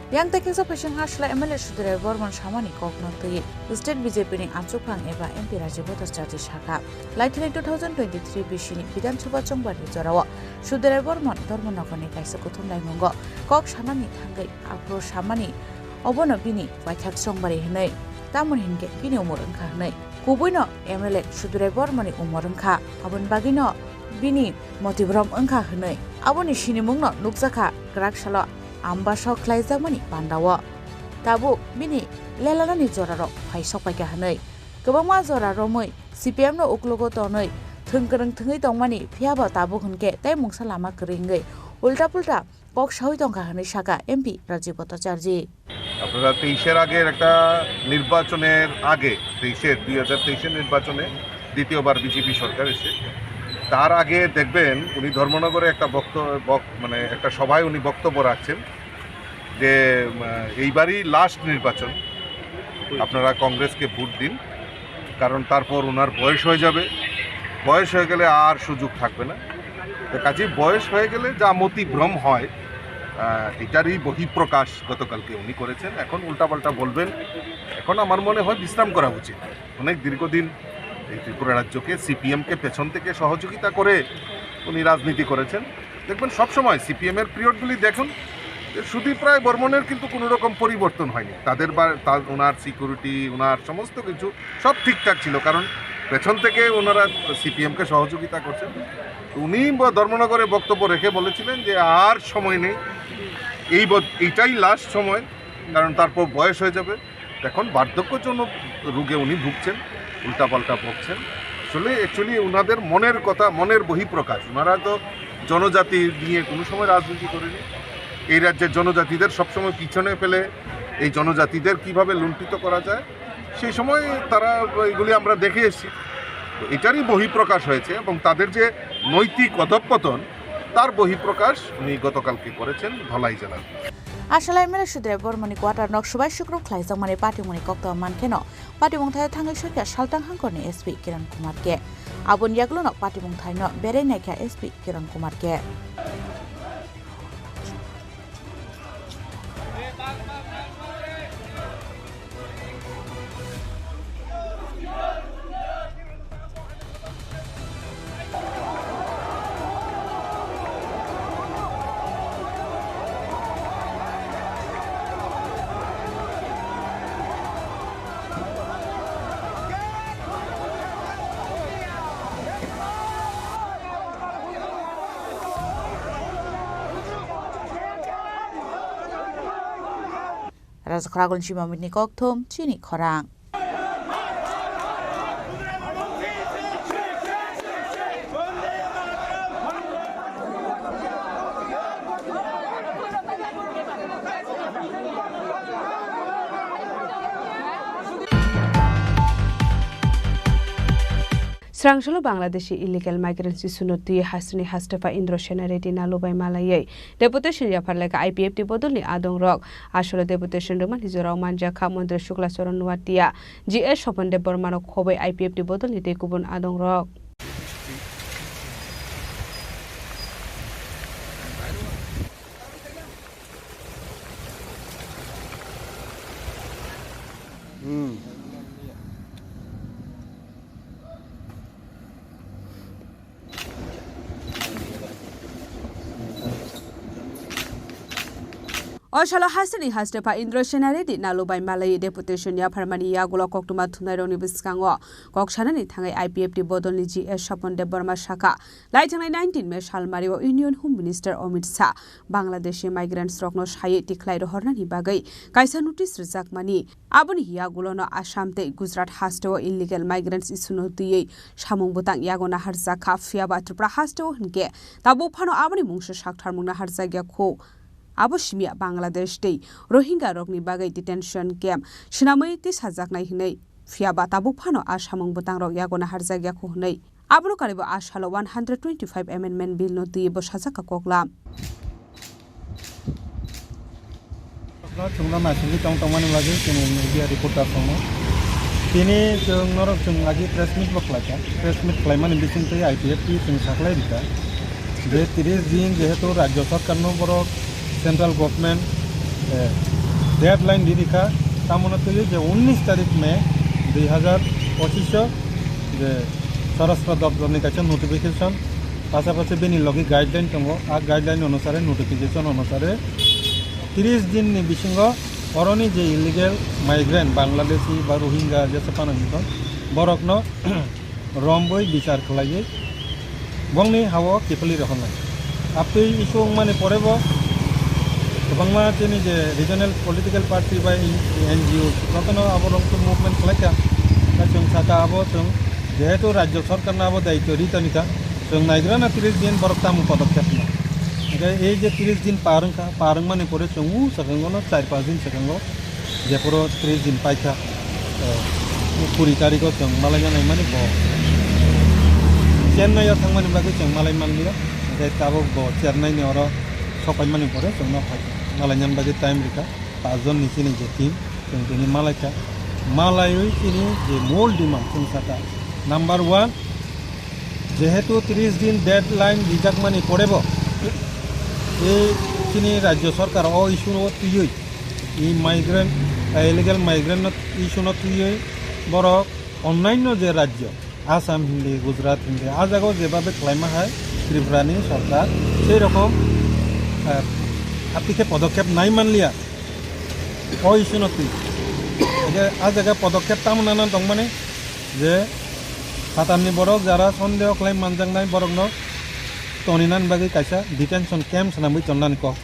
Yang tekisa pesing hasla MLA Sudire Bormon Shamani Koknotui, State BJP ni Anchukang Eba MP Rajibotas Jati Shaka. Laitile 2023 Bishini Bidan Chuba Chongbari Jorawa, Sudire Bormon Dormonokoni Kaisa Kutum Laimungo, Kok Shamani Tangai Apro Shamani, Obono Bini, Waitak Songbari Hinai, Tamun Hinge, Bini Umurunka Hinai, Kubuino, MLA Sudire Bormoni Umurunka, Abun Bagino, Bini, Motibrom Unka Hinai, Aboni Shinimungno, Nukzaka, Grakshala. Ambasok Klaizamani Pandawa. Tabu Bini Lelanani Zoraro, Haisok Pakahanai. Gabama Zoraro Moi, CPM no Uklogo Tonoi, Tunkerang Tungi Tongmani, Piaba Tabu Hunke, Taimung Salama Keringe, Ulta Pulta, Kok Shawitonka Hanishaka, MP Rajibota Charji. আপনারা 23-এর আগের একটা নির্বাচনের আগে 2023 নির্বাচনে দ্বিতীয়বার BJP সরকার এসে, তার আগে দেখবেন উনি ধর্মনগরে একটা মানে একটা সভায় উনি বক্তব্য রাখছেন যে এইবারই লাস্ট নির্বাচন, আপনারা কংগ্রেসকে ভোট দিন, কারণ তারপর ওনার বয়স হয়ে যাবে, বয়স হয়ে গেলে আর সুযোগ থাকবে না। তো কাজেই বয়স হয়ে গেলে যা মতিভ্রম হয়, এটারই বহিঃপ্রকাশ গতকালকে উনি করেছেন। এখন উল্টাপাল্টা বলবেন, এখন আমার মনে হয় বিশ্রাম করা উচিত। অনেক দীর্ঘদিন এই ত্রিপুরা রাজ্যকে সিপিএমকে পেছন থেকে সহযোগিতা করে উনি রাজনীতি করেছেন। দেখবেন সবসময় সিপিএমের পিরিয়ডগুলি দেখুন, সুদীপ রায় বর্মনের কিন্তু কোনো রকম পরিবর্তন হয়নি। ওনার সিকিউরিটি, ওনার সমস্ত কিছু সব ঠিকঠাক ছিল, কারণ পেছন থেকে ওনারা সিপিএমকে সহযোগিতা করছেন। উনি ধর্মনগরে বক্তব্য রেখে বলেছিলেন যে আর সময় নেই, এইটাই লাস্ট সময়, কারণ তারপর বয়স হয়ে যাবে। এখন বার্ধক্যজনক রোগে উনি ভুগছেন, উল্টাপাল্টা বকছেন। আসলে অ্যাকচুয়ালি ওনাদের মনের কথা, মনের বহিঃপ্রকাশ। ওনারা তো জনজাতি নিয়ে কোনো সময় রাজনীতি করেনি। এই রাজ্যের জনজাতিদের সবসময় পিছনে ফেলে এই জনজাতিদের কিভাবে লুণ্ঠিত করা যায়, সেই সময় তারা এগুলি আমরা দেখে এসেছি। তো এটারই বহিঃপ্রকাশ হয়েছে, এবং তাদের যে নৈতিক অধঃপতন, তার বহিঃপ্রকাশ উনি গতকালকে করেছেন ধলাই জেলার। Ashala MLA Sudire Bormoni Quarter Nok Shubai Shukru Klaizamani Patimoni Kokto Mankeno, Patimong Thai Tangai Shaka Shaltang Hangkoni SP Kiran Kumar Ke. Abun Yaglono Patimong Thai no Bere Neka SP Kiran Kumar Ke. Khorang Chimamini Kokthum Chini Khorang Srangshalo Bangladeshi illegal migrants sunoti hasni hastafa Indro Shenareti nalubai malayai deputation yaparleka IPFT bodolni adong rok ashole deputation roman hizora manja kha Mandra Shukla Soron Nuatia GS Shopande Bormano khobai IPFT bodolni te kubun adong rok Oshalo hasani hastepa Indro Shenareti nalubai malai deputation ya Parmani Yagulo Koktuma Tunaironi Biskango Kokshanani Tangai IPFT Bodolni GS Shopande Burma Shaka Laitangai 19 Me Shalmario Union Home Minister Omit Shah Bangladeshi migrants Rokno Shaye Tiklai Hornani Bagai Kaisa notice Rizak Mani Abuni Yagulo no Ashamte Gujarat hasto illegal migrants isuno tuye Shamung Butang Yagona Harzaka Fiaba Tripura hasto Nge Tabu Pano Abuni Mungsha Shaktar Muna Harzagya Ko Aboshimia Bangladesh Day Rohingya Rokni Bagai detention camp Shinamai tis Hazaknai Hinai Fiaba Tabu Pano Ashamung Butang Rok Yagona Harzagya Ko Hinai Abro Karibo Ashalo 125 Amendment Bill no Tuye Boshazaka Koklam Chungla Masili Tong Tomani Wagi media reporter Somo Tini Chung Norok Chung Lagi press meet Boklaka press meet Clayman in Bisin Tay IPFT Chung Saklai Dika De Tiris Din Jehetu Rajyo Sarkar no Borok Central Government deadline didika tamona tuye je 19 तारीख में 2025 je Sarastra Daptorni kache notification পাশাপাশি বেনি লগে guideline তঙ্গ আ guideline অনুসারে notification অনুসারে 30 দিন নি বিসঙ্গ অরনি যে illegal migrant Bangladeshi বা রোহিঙ্গা যে সাপানানি তো বরকন রমবই বিচার খলাইয়ে বংনি হাও কিপলি রহনা আপনি ইস্যু মানে পড়েব Bangla Chini regional political party by NGO Kotono Aborong movement Kleka Kachung Saka Abo Chung Jehetu Rajyo Sarkar na abo daito ritanika Chung Naigrana 30 din Boroktamu Podokapna Ei je 30 din parang mane pore Chungu Sakango no 4-5 din Sakango Je puro 30 din paika Puri tariko Chung Malaya na mane bo Chennai ya thangmani bagi Chung Malay manlira Jai tabo bo Chennai ni oro Sopai mane pore Chung no paika Malayan bagi time rika Pazon ni sini je team Chung ini Malaya Malayu ini je mol demand Chung saka Number 1 যেহেতু 30 দিন deadline রিজাক মানে পড়েব এই চিনি রাজ্য সরকার ও issue তুই এই migrant illegal migrant issue তুই বড় অন্যান্য যে রাজ্য আসাম হিন্দি গুজরাট হিন্দি আজ আগেও যেভাবে ক্লাইমা হয় ত্রিপুরানি সরকার সেই রকম আপনি পদক্ষেপ নাই মানলিয়া ও ইস্যু তুই আজ আগে পদক্ষেপ তামনা দং মানে যে Hatamni borok jara sondeo claim manjang nai borok no toninan bagi kaisa detention camp sanamui tonnan ko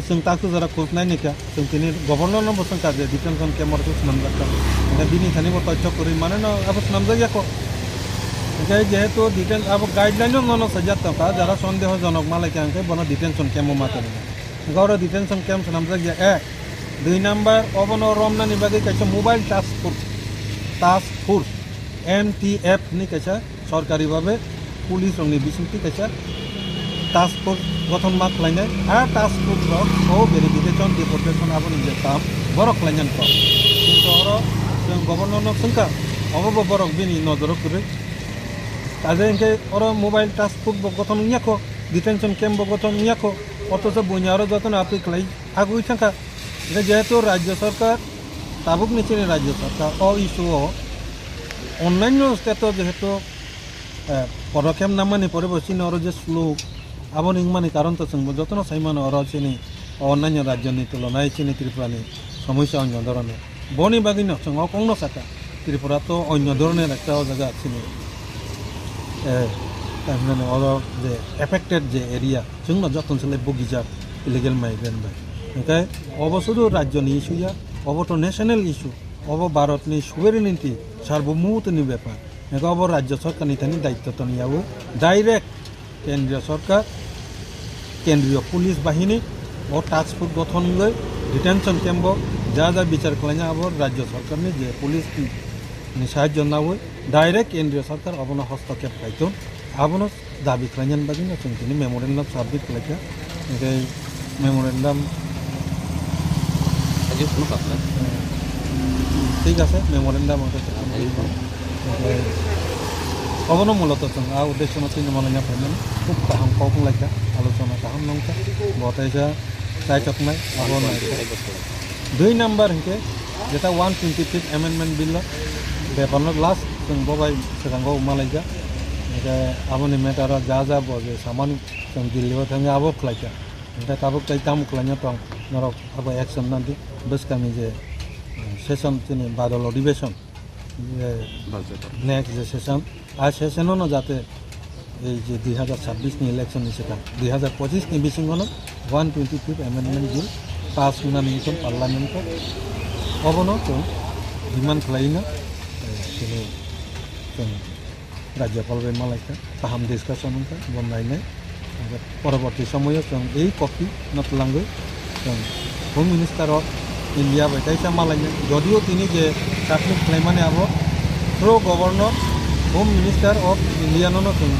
sung taksu jara khosnai nika sung tini governor no bosang kaje detention camp ortu namjaka ena bini thani bo totcho kori mane no abos namjagya ko jai jehetu detention abo guideline no no sajat ka jara sondeho jonok malai kanke bono detention camp mo matani gauro detention camp namjagya দুই number অবনো রমনা নিবাগে কাছে mobile task force MTF ni kaisa সরকারি ভাবে police রংনি বিসিংতি কাisa টাস্ক ফোর্স গঠন মা খাইনাই আর টাস্ক ফোর্স রক ও ভেরিফিকেশন ডিপোর্টেশন আবনি যে কাম বরক লাইনান ko কিন্তু অর গভর্নর ন সংকা অবব বরক বিনি নজর করে তাজে এনকে অর মোবাইল টাস্ক ফোর্স গঠন ইয়াকো ডিটেনশন ক্যাম্প গঠন ইয়াকো অথচ বইনারো যতন আপনি খাই আগুই থাকা এটা যেহেতু রাজ্য সরকার তাবুক নিচে রাজ্য সরকার ও ইস্যু অন্যান্য স্টেট যেহেতু পদক্ষেপ নামানি পরে চিনি ওর যে স্লো আবার ইংমানি কারণ তো শুনবো যত সাইমান ওর চিনি অন্যান্য রাজ্যনি তুলনায় চিনি ত্রিপুরানি সমস্যা অন্য ধরনের বনি বাগি নসঙ্গ কং নসাকা ত্রিপুরা তো অন্য ধরনের একটা জায়গা চিনি মানে ওর যে এফেক্টেড যে এরিয়া जोंनो যতন চলে বগিজার ইলিগেল মাইগ্রেন্ট বাই ओंखाय अब शुधु राज्यनि इस्युया अब तो नेशनल इस्यु अब भारतनि सुवेरेनिटी सार्वभौमत्वनि बेपार एखौ अब राज्य सरकारनि थाखाय दायित्व नियावो डाइरेक्ट केंद्रीय सरकार केंद्रीय पुलिस बाहिनी और टास्क फोर्स गठन लई डिटेंशन कैम्प जा विचार खालामना अब राज्य सरकारनि जे पुलिस नि साहाय्य नावो डाइरेक्ट केंद्रीय सरकार अबनो हस्तक्षेप खालामो अबनो दाबि खालामनायनि बागैनो जों दिनै मेमोरेन्डाम साबमिट खालामो ओमफ्राय मेमोरेन्डाम ঠিক আছে মেমোরেন্ডাম অবনো মূলত जों উদ্দেশ্য মতে মালাইনা ফেমেন খুব কাহাম কম লাইকা আলোচনা কাহাম নংকা বতাইসা চাইচকনাই আবনাই 2 নাম্বার হিকে যেটা 125 অ্যামেন্ডমেন্ট বিল বেপারনো লাস্ট जों ববাই সেরাঙ্গো মালাইকা এটা আবনি মেটারা যা যা বজে সামানি जों দিল্লিও থাঙ্গে আবো খলাইকা এটা তাবক তাই তাম খলাইনা টং নরক আবো অ্যাকশন নান্দি বসকামি যে सेशन चीनी बादल अधिवेशन नेक्स्ट जे सेशन आ सेशनों न जाते ये 2026 इलेक्शन निश्चित 2025 बिसिंगों 125 अमेंडमेंट बिल पास होना नहीं पार्लियामेंट अबनो तो डिमांड खालायना चीनी राज्यपाल बे मालायका गाहाम डिस्काशन होनका बनायनाय परवर्ती समय जों এই कपि नतलांगो जों होम मिनिस्टार ऑफ इंडिया बैठाइसा मालायनो जदिও তিনি যে সাবমিট খালাयमाने आबो प्रो गवर्नर होम मिनिस्टार ऑफ इंडियानो जों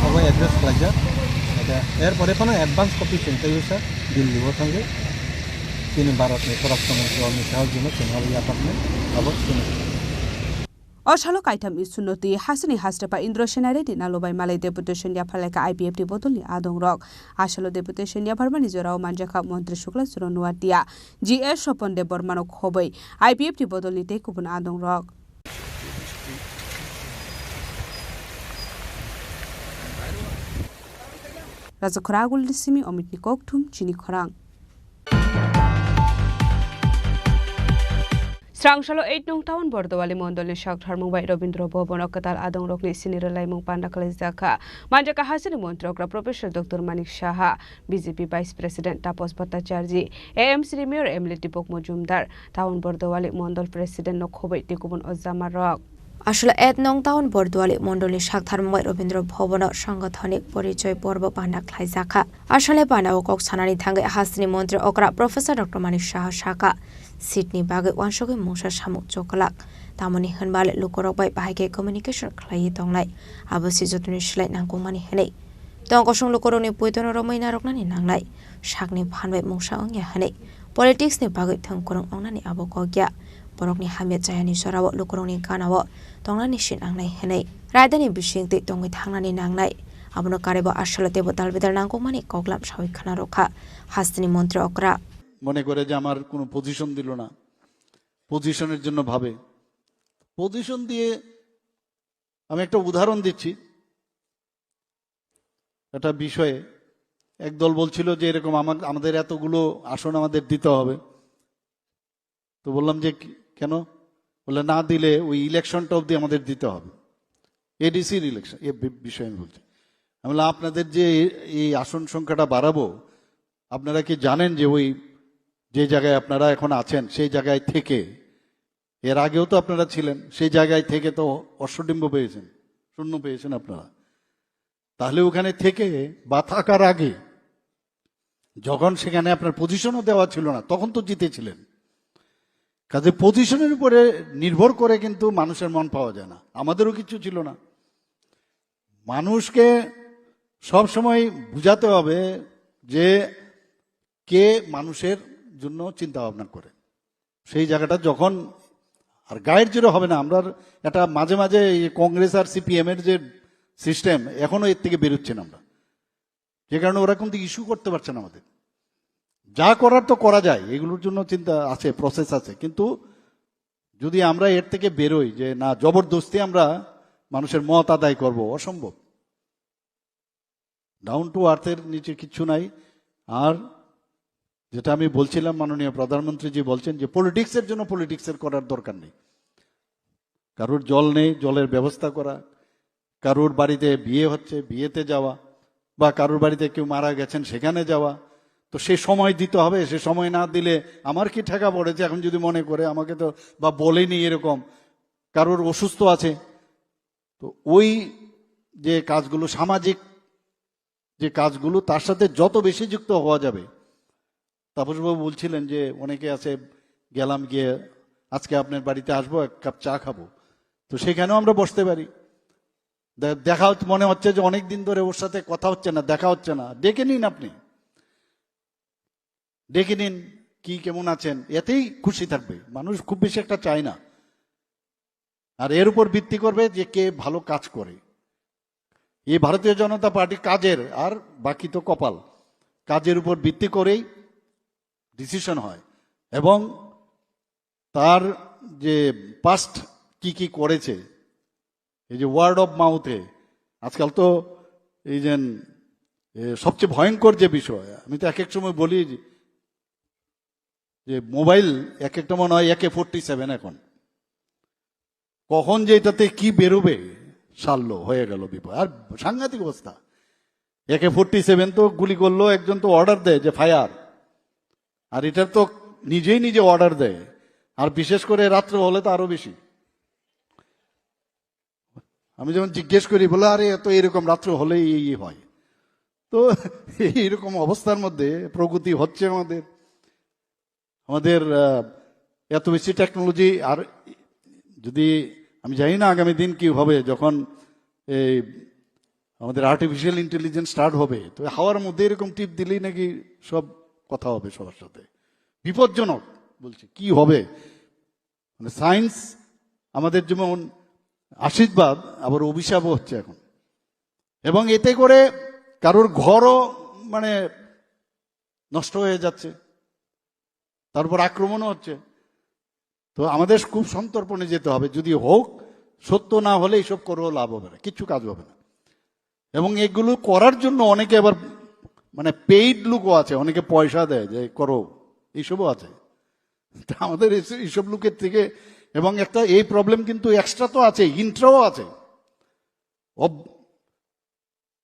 आबो एड्रेस खालायजा এটা এর পরে কোনো অ্যাডভান্স কপি চিন্তাইছা দিল্লিও থাঙ্গে তিনি ভারতের পররাষ্ট্রমন্ত্রী অমিত শাহর জন্য চেনালি আপাতনে আবো তিনি अशालो काइथाम इसुनति हासनि हास्टपा इंद्र सेनारे दिनालोबाय मालाय डेपुटेशन या फलायका आईपीएफटी बदलनि आदं रक आशालो डेपुटेशन या भरमानि जराव मानजाखा मन्त्री शुक्ला सुरन नुवातिया जीएस स्वपन देव बर्मानो खबै आईपीएफटी बदलनि ते गुबुन आदं रक राजखरागुल दिसिमी अमितनि कोकथुम चिनी खरां स्रांशालो 8 नं टाउन बर्दवाली मंडलनि शाखधार मुंबाई रविंद्र भवन कताल आदं रकनि सिनिर लाइमुं पांडा कलेजाखा मानजाका हासिनि मंत्री अग्रा professor doctor Manik Saha BJP vice president Tapas Bhattacharya AMC mayor MLA Dipak Majumdar town Bardowali मंडल प्रेसिडेंट नखबै टेकुबन अजामा रक আসলে 8 নং টাউন বর্দোয়ালি মন্ডলী শাখধার মুম্বাই রবীন্দ্র ভবন সাংগঠনিক পরিচয় পর্ব পান্ডা খাইজাখা আসলে পান্ডাও কক সানানি থাঙ্গে হাসিনি মন্ত্রী অকরা প্রফেসর ডক্টর মানিক শাহ শাখা সিডনি বাগে ওয়ানসগে মুসা সামুক চকলাক তামনি হনবালে লুকরকবাই বাহাইকে কমিউনিকেশন খালাই দंगनाय আবসি যতনি সিলাই নাংকমানি হেनै দंगसं लुकरनि पुइतन रमैना रकनानि नांनाय शाकनि फानबाय मुसा अंगिया हेनै पलिटिक्सनि बागै थंखरं अंगनानि आबकग्या बरकनि हामिया जायानि सराव लुकरंनि गानाव दंगनानि सिनांनाय हेनै रायदानि बिसिंति दंगै थांनानि नांनाय आबनो कारेबो आसले देबो दालबिदार नांगौमानि कगलाम सावै खाना रखा हास्तिनि मन्त्री अकरा মনে করে যে আমার কোনো পজিশন দিল না পজিশনের জন্য ভাবে পজিশন দিয়ে আমি একটা উদাহরণ দিচ্ছি একটা বিষয়ে এক দল বলছিল যে এরকম আমাদের এতগুলো আসন আমাদের দিতে হবে তো বললাম যে কেন বলে না দিলে ওই ইলেকশনটা অবধি আমাদের দিতে হবে এডিসির ইলেকশন এই বিষয়ে আমি বলছি আমি বললাম আপনাদের যে এই আসন সংখ্যাটা বাড়াবো আপনারা কি জানেন যে ওই যে জায়গায় আপনারা এখন আছেন সেই জায়গায় থেকে এর আগেও তো আপনারা ছিলেন সেই জায়গায় থেকে তো অশ্বডিম্ব পেয়েছেন শূন্য পেয়েছেন আপনারা তাহলে ওখানে থেকে বা থাকার আগে যখন সেখানে আপনার পজিশনও দেওয়া ছিল না তখন তো জিতেছিলেন কাজে পজিশনের উপরে নির্ভর করে কিন্তু মানুষের মন পাওয়া যায় না আমাদেরও কিছু ছিল না মানুষকে সব সময় বুঝাতে হবে যে কে মানুষের জন্য চিন্তা ভাবনা করে সেই জায়গাটা যখন আর গায়ের জোরে হবে না আমরা এটা মাঝে মাঝে কংগ্রেস আর সিপিএম এর যে সিস্টেম এখনো এর থেকে বেরোচ্ছে না আমরা যে কারণে ওরা কিন্তু ইস্যু করতে পারছে না আমাদের যা করার তো করা যায় এগুলোর জন্য চিন্তা আছে প্রসেস আছে কিন্তু যদি আমরা এর থেকে বেরোই যে না জবরদস্তি আমরা মানুষের মত আদায় করব অসম্ভব ডাউন টু আর্থের নিচে কিচ্ছু নাই আর যেটা আমি বলছিলাম মাননীয় প্রধানমন্ত্রীজি বলছেন যে পলিটিক্সের জন্য পলিটিক্সের করার দরকার নেই কারোর জল নেই জলের ব্যবস্থা করা কারোর বাড়িতে বিয়ে হচ্ছে বিয়েতে যাওয়া বা কারোর বাড়িতে কেউ মারা গেছেন সেখানে যাওয়া তো সে সময় দিতে হবে, সে সময় না দিলে আমার কি ঠেকা পড়েছে এখন যদি মনে করে আমাকে তো বা বলেনি এরকম কারোর অসুস্থ আছে, তো ওই যে কাজগুলো সামাজিক যে কাজগুলো তার সাথে যত বেশি যুক্ত হওয়া যাবে। তাপসবাবু বলছিলেন যে অনেকে আছে গেলাম গিয়ে আজকে আপনার বাড়িতে আসবো, এক কাপ চা খাবো, তো সেখানেও আমরা বসতে পারি। দেখা মনে হচ্ছে যে অনেক দিন ধরে ওর সাথে কথা হচ্ছে না, দেখা হচ্ছে না, ডেকে নিন, আপনি ডেকে নিন, কি কেমন আছেন, এতেই খুশি থাকবে মানুষ, খুব বেশি একটা চায় না। আর এর উপর ভিত্তি করবে যে কে ভালো কাজ করে। এই ভারতীয় জনতা পার্টি কাজের, আর বাকি তো কপাল, কাজের উপর ভিত্তি করেই ডিসিশন হয় এবং তার যে পাস্ট কি কি করেছে, এই যে ওয়ার্ড অফ মাউথে আজকাল তো এই যে সবচেয়ে ভয়ঙ্কর যে বিষয়, আমি তো এক এক সময় বলি যে মোবাইল এক একটা মনে হয় AK-47, এখন কখন যে এটাতে কি বেরোবে সারলো হয়ে গেল বিপদ। আর সাংঘাতিক অবস্থা, AK-47 তো গুলি করলো একজন, তো অর্ডার দেয় যে ফায়ার, আর এটা তো নিজেই নিজে অর্ডার দেয়, আর বিশেষ করে রাত্র হলে তো আরো বেশি। আমি যেমন জিজ্ঞেস করি, বলে আরে এত এরকম রাত্র হলেই এই হয়। তো এইরকম অবস্থার মধ্যে প্রগতি হচ্ছে আমাদের এত বেশি টেকনোলজি। আর যদি আমি জানি না আগামী দিন কি হবে, যখন এই আমাদের আর্টিফিশিয়াল ইন্টেলিজেন্স স্টার্ট হবে, তো হাওয়ার মধ্যে এরকম টিপ দিলেই নাকি সব কথা হবে সবার সাথে। বিপজ্জনক বলছি, কি হবে, মানে সায়েন্স আমাদের যেমন আশীর্বাদ আবার অভিশাপও হচ্ছে এখন, এবং এতে করে কারোর ঘরও মানে নষ্ট হয়ে যাচ্ছে, তারপর আক্রমণও হচ্ছে। তো আমাদের খুব সন্তর্পণে যেতে হবে, যদি হোক, সত্য না হলে এইসব করেও লাভ হবে না, কিচ্ছু কাজ হবে না। এবং এগুলো করার জন্য অনেকে আবার মানে পেইড লুকও আছে, অনেকে পয়সা দেয় যে করো, এইসবও আছে। তা আমাদের এইসব লুকের থেকে, এবং একটা এই প্রবলেম কিন্তু এক্সট্রা তো আছে, ইন্ট্রাও আছে।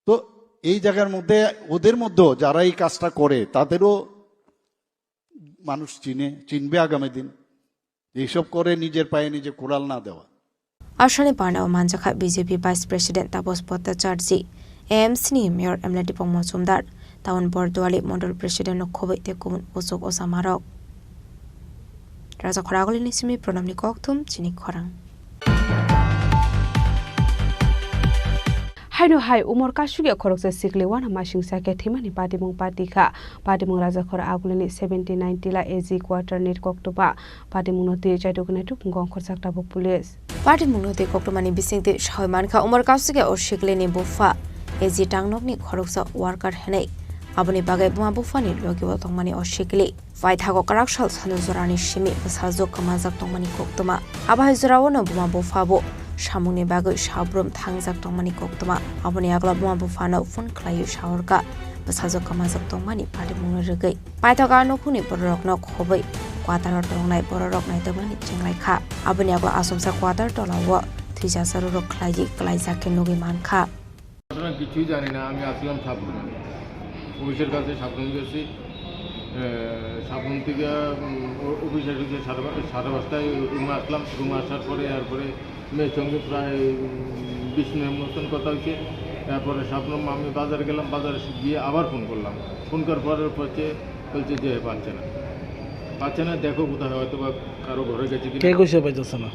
তো এই জায়গার মধ্যে ওদের মধ্যেও যারা এই কাজটা করে তাদেরও মানুষ চিনবে আগামী দিন, এইসব করে নিজের পায়ে নিজে কোড়াল না দেওয়া। Ashani Pandao Manjaka BJP Vice President Tapos Bhattacharjee, AMC ni Mayor Emlati Pongmosumdar, Town Board Duali Model President Nokhobei Tekun Osok Osamarok. Raja Khoragoli Nisimi Pronamni Koktum Chini Khorang. Haino hai umor kasugi khorokse sikli wan masing sake thimani patimung patika patimung raja khora agulini 7090 la AG quarter net koktoba patimung noti chaidokune tu ngong khorsak tabuk police patimung noti koktomani bisingde shaimanka umor kasugi or siklini bufa AG tangnokni khoroksa worker henei aboni bagai buma bufani logibo tongmani or sikli vai thago karakshal sanu zorani shimi basajok kamajak tongmani koktoma abahai zorawono buma bufabo Shamuni bagai shabrum thangjak tongmani koktoma aboni agla buma bufano phone khlayu shawarka basajok kamajak tongmani patimung regai paithaga nokuni borok nok khobai quarter tongnai borok nai tamani chenglai kha aboni agla asomsa quarter tolawo thijasaro rok khlaiji klaijak ke nogi mankha ঘটনা কিছুই জানি না। আমি আসলাম সাবরুম, অফিসের কাছে সাবরুম গেছি, সাবরুম থেকে অফিসে ঢুকে 5:30টায় রুমে আসলাম। রুমে আসার পরে এরপরে মেয়ের সঙ্গে প্রায় 20 মিনিট মতন কথা হয়েছে। তারপরে সাবরুম আমি বাজারে গেলাম, বাজারে গিয়ে আবার ফোন করলাম। ফোন করার পরে বলছে যে পাচ্ছে না, দেখো কোথায়, হয়তো বা কারো ঘরে গেছে কি। কে কইছে পাইতেছে না?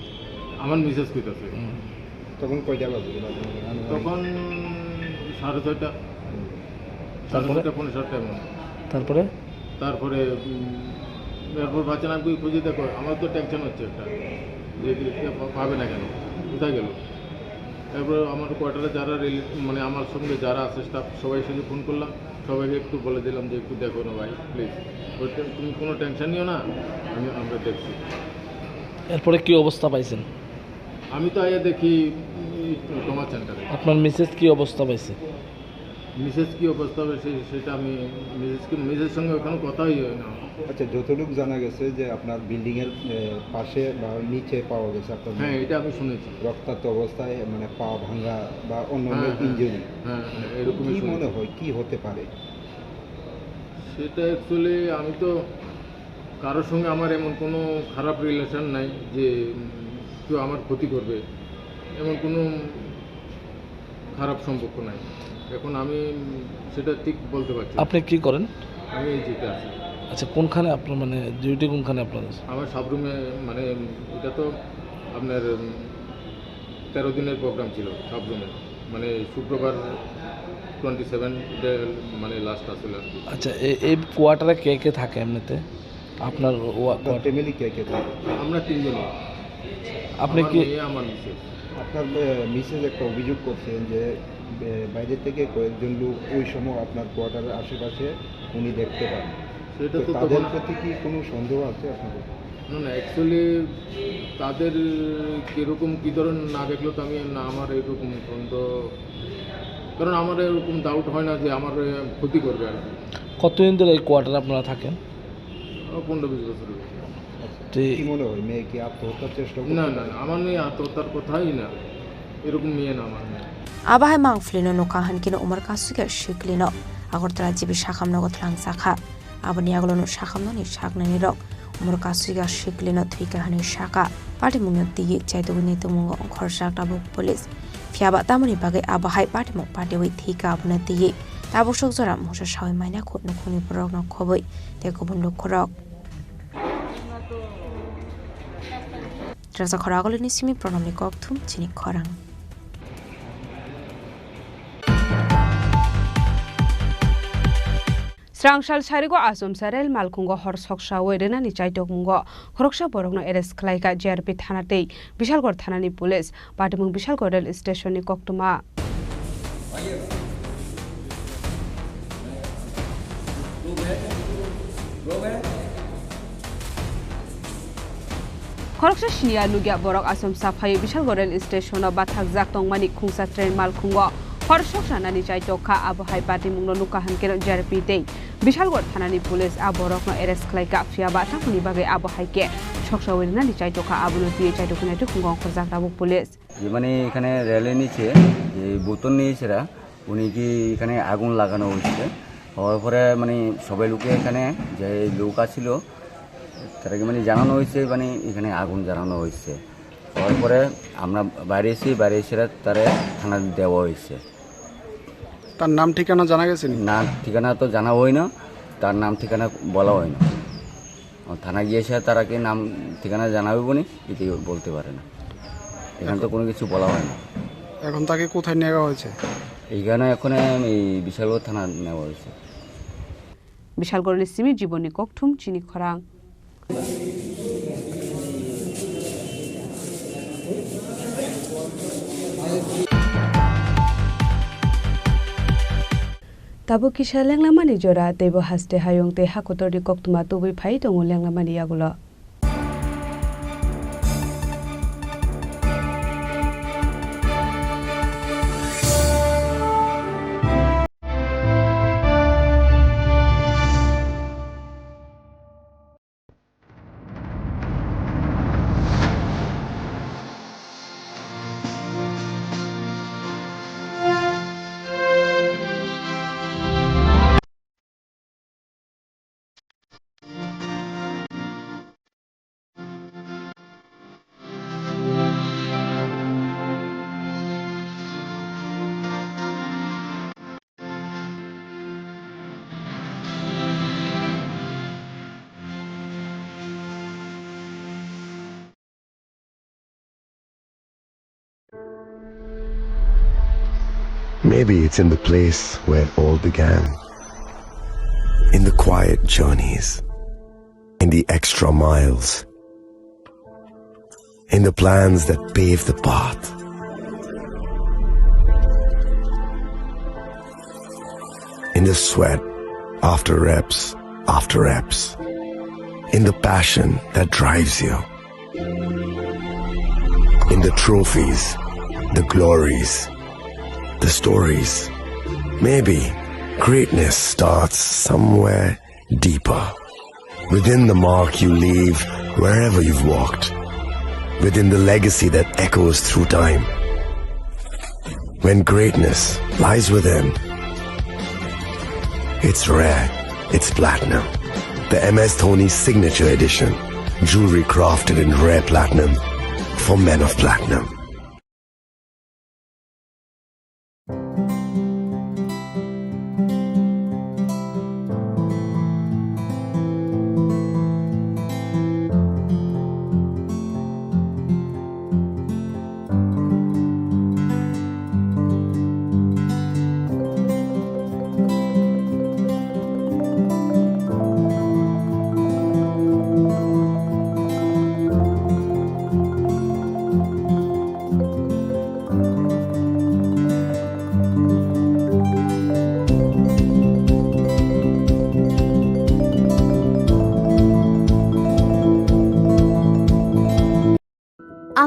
আমার মিসেস কইতেছে। তখন কয়টা বাজে? তখন 6:30, 6:30, 7:30 মনে। তারপরে এরপর বাচ্চা নাম খুঁজে দেখো, আমার তো টেনশন হচ্ছে একটা, যে পাবে না কেন, কোথায় গেল। তারপর আমার কোয়ার্টারে যারা মানে আমার সঙ্গে যারা আছে স্টাফ, সবাই সঙ্গে ফোন করলাম, সবাইকে একটু বলে দিলাম যে একটু দেখো না ভাই প্লিজ, তুমি কোনো টেনশন নিও না, আমরা দেখছি। এরপরে কি অবস্থা পাইছেন? আমি তো আয়া দেখি তোমার সেন্টারে। আপনার মিসেস কি অবস্থা পাইছে? মিসেস কি অবস্থা পাইছে সেটা আমি মিসেস সঙ্গে ওখানে কথাই হয় না। আচ্ছা, যতটুকু জানা গেছে যে আপনার বিল্ডিংয়ের পাশে বা নিচে পাওয়া গেছে আপনার। হ্যাঁ, এটা আমি শুনেছি। রক্তাক্ত অবস্থায়, মানে পা ভাঙা বা অন্য ইনজুরি। হ্যাঁ, এরকমই মনে হয় কি হতে পারে? সেটা অ্যাকচুয়ালি আমি তো কারোর সঙ্গে আমার এমন কোনো খারাপ রিলেশন নাই যে কেউ আমার ক্ষতি করবে, এমন কোনো খারাপ সম্পর্ক নাই। এখন আমি সেটা ঠিক বলতে পারছি। আপনি কি করেন? আমি এই যেটা আছি। আচ্ছা, কোনখানে আপনার মানে ডিউটি কোনখানে আপনার? আমার সাবরুমে, মানে এটা তো আপনার 13 দিনের প্রোগ্রাম ছিল সাবরুমে, মানে শুক্রবার 27 মানে লাস্ট আসলে আর কি। আচ্ছা, এই কোয়ার্টারে কে কে থাকে এমনিতে? আপনার ফ্যামিলি কে কে থাকে? আমরা 3 জনই। আপনি কি? আমার মিসেস। আপনার মিসেস একটা অভিযোগ করছেন যে বাইরে থেকে কয়েকজন লোক ওই সময় আপনার কোয়ার্টারের আশেপাশে উনি দেখতে পান। সেটা তো তাদের প্রতি কি কোনো সন্দেহ আছে আপনাদের? না, অ্যাকচুয়ালি তাদের কীরকম কী ধরনের না দেখলো তো আমি না, আমার এরকম সন্দেহ, কারণ আমার এরকম ডাউট হয় না যে আমার ক্ষতি করবে আর কি। কতদিন ধরে এই কোয়ার্টারে আপনারা থাকেন? 15-20 বছর। কি মনে হয় মেয়ে কি আত্মহত্যার চেষ্টা? না না, আমার মেয়ে আত্মহত্যার কথাই না, এরকম মেয়ে না আমার মেয়ে। Abahai mangflino nukahan kino umar kasuga shiklino agortala jibi shakam no gotlang sakha abani aglono shakam no ni shakna ni rok umar kasuga shiklino thika hani shaka party mungyo tigi chaidogni tumungo khorsak tabuk police fiaba tamani bagai abahai party mok party wi thika abuna tigi tabosok jora mosa shawai maina khotno khoni borok no khoboi te kobun lok khorok Trasa khoragol ni simi pronomni kokthum chini khorang Srangshal Sarigo Asum Sarel Malkungo Horsoksha Wedena ni Chaitokungo Horoksha Borogno Eres Klaika JRP Thanate Bishalgor Thanani Police Patimung Bishalgor Rail Station ni Koktuma Horoksha Shia Lugya Borok Asum Safai Bishalgor Rail Station of Bathak Zaktongmani Khungsa Train Malkungo Horsoksha Nani Chaitoka Abuhai Patimung Lukahan Kero JRP Day Bishalgor Thanani Police Aborokno Eres Klaika Fiaba Tamuni Bagai Abuhaike Shoksha Wedena ni Chaitoka Abunoti Chaitokuna Tukungong Khozak Tabuk Police মানে এখানে রেলের নিচে যে বোতল নিয়েছেরা উনি কি এখানে আগুন লাগানো হয়েছে হওয়ার পরে মানে সবাই লোকে এখানে যে লোক ছিল তাদেরকে মানে জানানো হয়েছে মানে এখানে আগুন জ্বালানো হয়েছে হওয়ার পরে আমরা বাইরে এসে তারা থানা দেওয়া হয়েছে তার নাম ঠিকানা জানা গেছে না ঠিকানা তো জানা হয় না তার নাম ঠিকানা বলা হয় না থানা গিয়েছে তারা কি নাম ঠিকানা জানাবে বনি এটি বলতে পারে না এখানে তো কোনো কিছু বলা হয় না এখন তাকে কোথায় নেওয়া হয়েছে এইখানে এখন এই বিশালগড় থানা নেওয়া হয়েছে বিশালগড়ের সিমি জীবনী kokthum Chini Khorang Tabo kisha lenglamani jora tebo haste hayong te hakotori koktuma tobui phai tongo lenglamani yagulo Maybe it's in the place where it all began. In the quiet journeys. In the extra miles. In the plans that pave the path. In the sweat after reps. In the passion that drives you. In the trophies, the glories, the stories. Maybe greatness starts somewhere deeper. Within the mark you leave wherever you've walked. Within the legacy that echoes through time. When greatness lies within, it's rare it's platinum. The MS Dhoni Signature Edition. Jewelry crafted in rare platinum for men of platinum.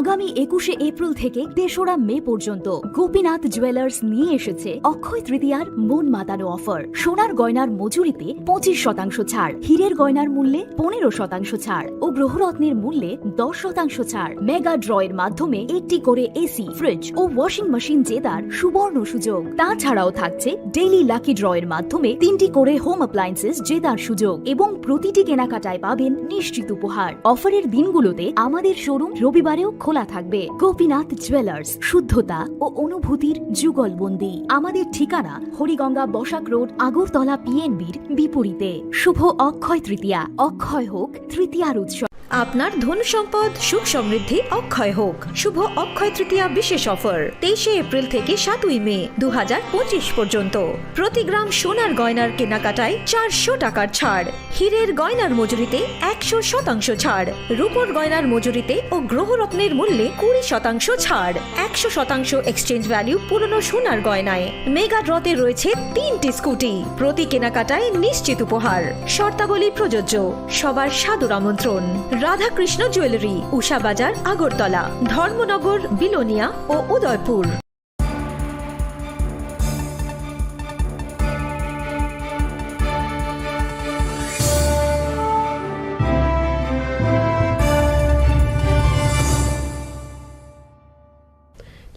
আগামী 21শে April থেকে 3রা মে পর্যন্ত Gopinath jewellers নিয়ে এসেছে অক্ষয় তৃতীয়ার মন মাতানো offer. সোনার গয়নার মজুরিতে 25% ছাড়, হীরের গয়নার মূল্যে 15% ছাড় ও গ্রহরত্নের মূল্যে 10% ছাড়। মেগা ড্রয়ের মাধ্যমে একটি করে এসি, ফ্রিজ ও ওয়াশিং মেশিন জেতার সুবর্ণ সুযোগ। তাছাড়াও থাকছে ডেইলি লাকি ড্রয়ের মাধ্যমে 3টি করে হোম অ্যাপ্লায়েন্সেস জেতার সুযোগ এবং প্রতিটি কেনাকাটায় পাবেন নিশ্চিত উপহার। অফারের দিনগুলোতে আমাদের শোরুম রবিবারেও খোলা থাকবে। গোপীনাথ জুয়েলার্স, শুদ্ধতা ও অনুভূতির যুগলবন্দি। আমাদের ঠিকানা হরিগঙ্গা বসাক রোড, আগরতলা পিএনবির বিপরীতে। শুভ অক্ষয় তৃতীয়া, অক্ষয় হোক তৃতীয়ার উৎসব। আপনার ধন সম্পদ সুখ সমৃদ্ধি অক্ষয় হোক। শুভ অক্ষয় তৃতীয়া বিশেষ অফার 23শে এপ্রিল থেকে 7ই মে 2025 পর্যন্ত। প্রতি গ্রাম সোনার গয়নার কেনাকাটায় 400 টাকার ছাড়, হীরের গয়নার মজুরিতে 100% ছাড়, রূপোর গয়নার মজুরিতে ও গ্রহরত্নের মূল্যে 20% ছাড়, 100% এক্সচেঞ্জ ভ্যালু পুরনো সোনার গয়নায়। মেগা ড্রতে রয়েছে 3টি স্কুটি, প্রতি কেনাকাটায় নিশ্চিত উপহার। শর্তাবলী প্রযোজ্য। সবার সাদর আমন্ত্রণ। রাধাকৃষ্ণ জুয়েলারি, উষা বাজার, আগরতলা, ধর্মনগর, বিলোনিয়া ও উদয়পুর।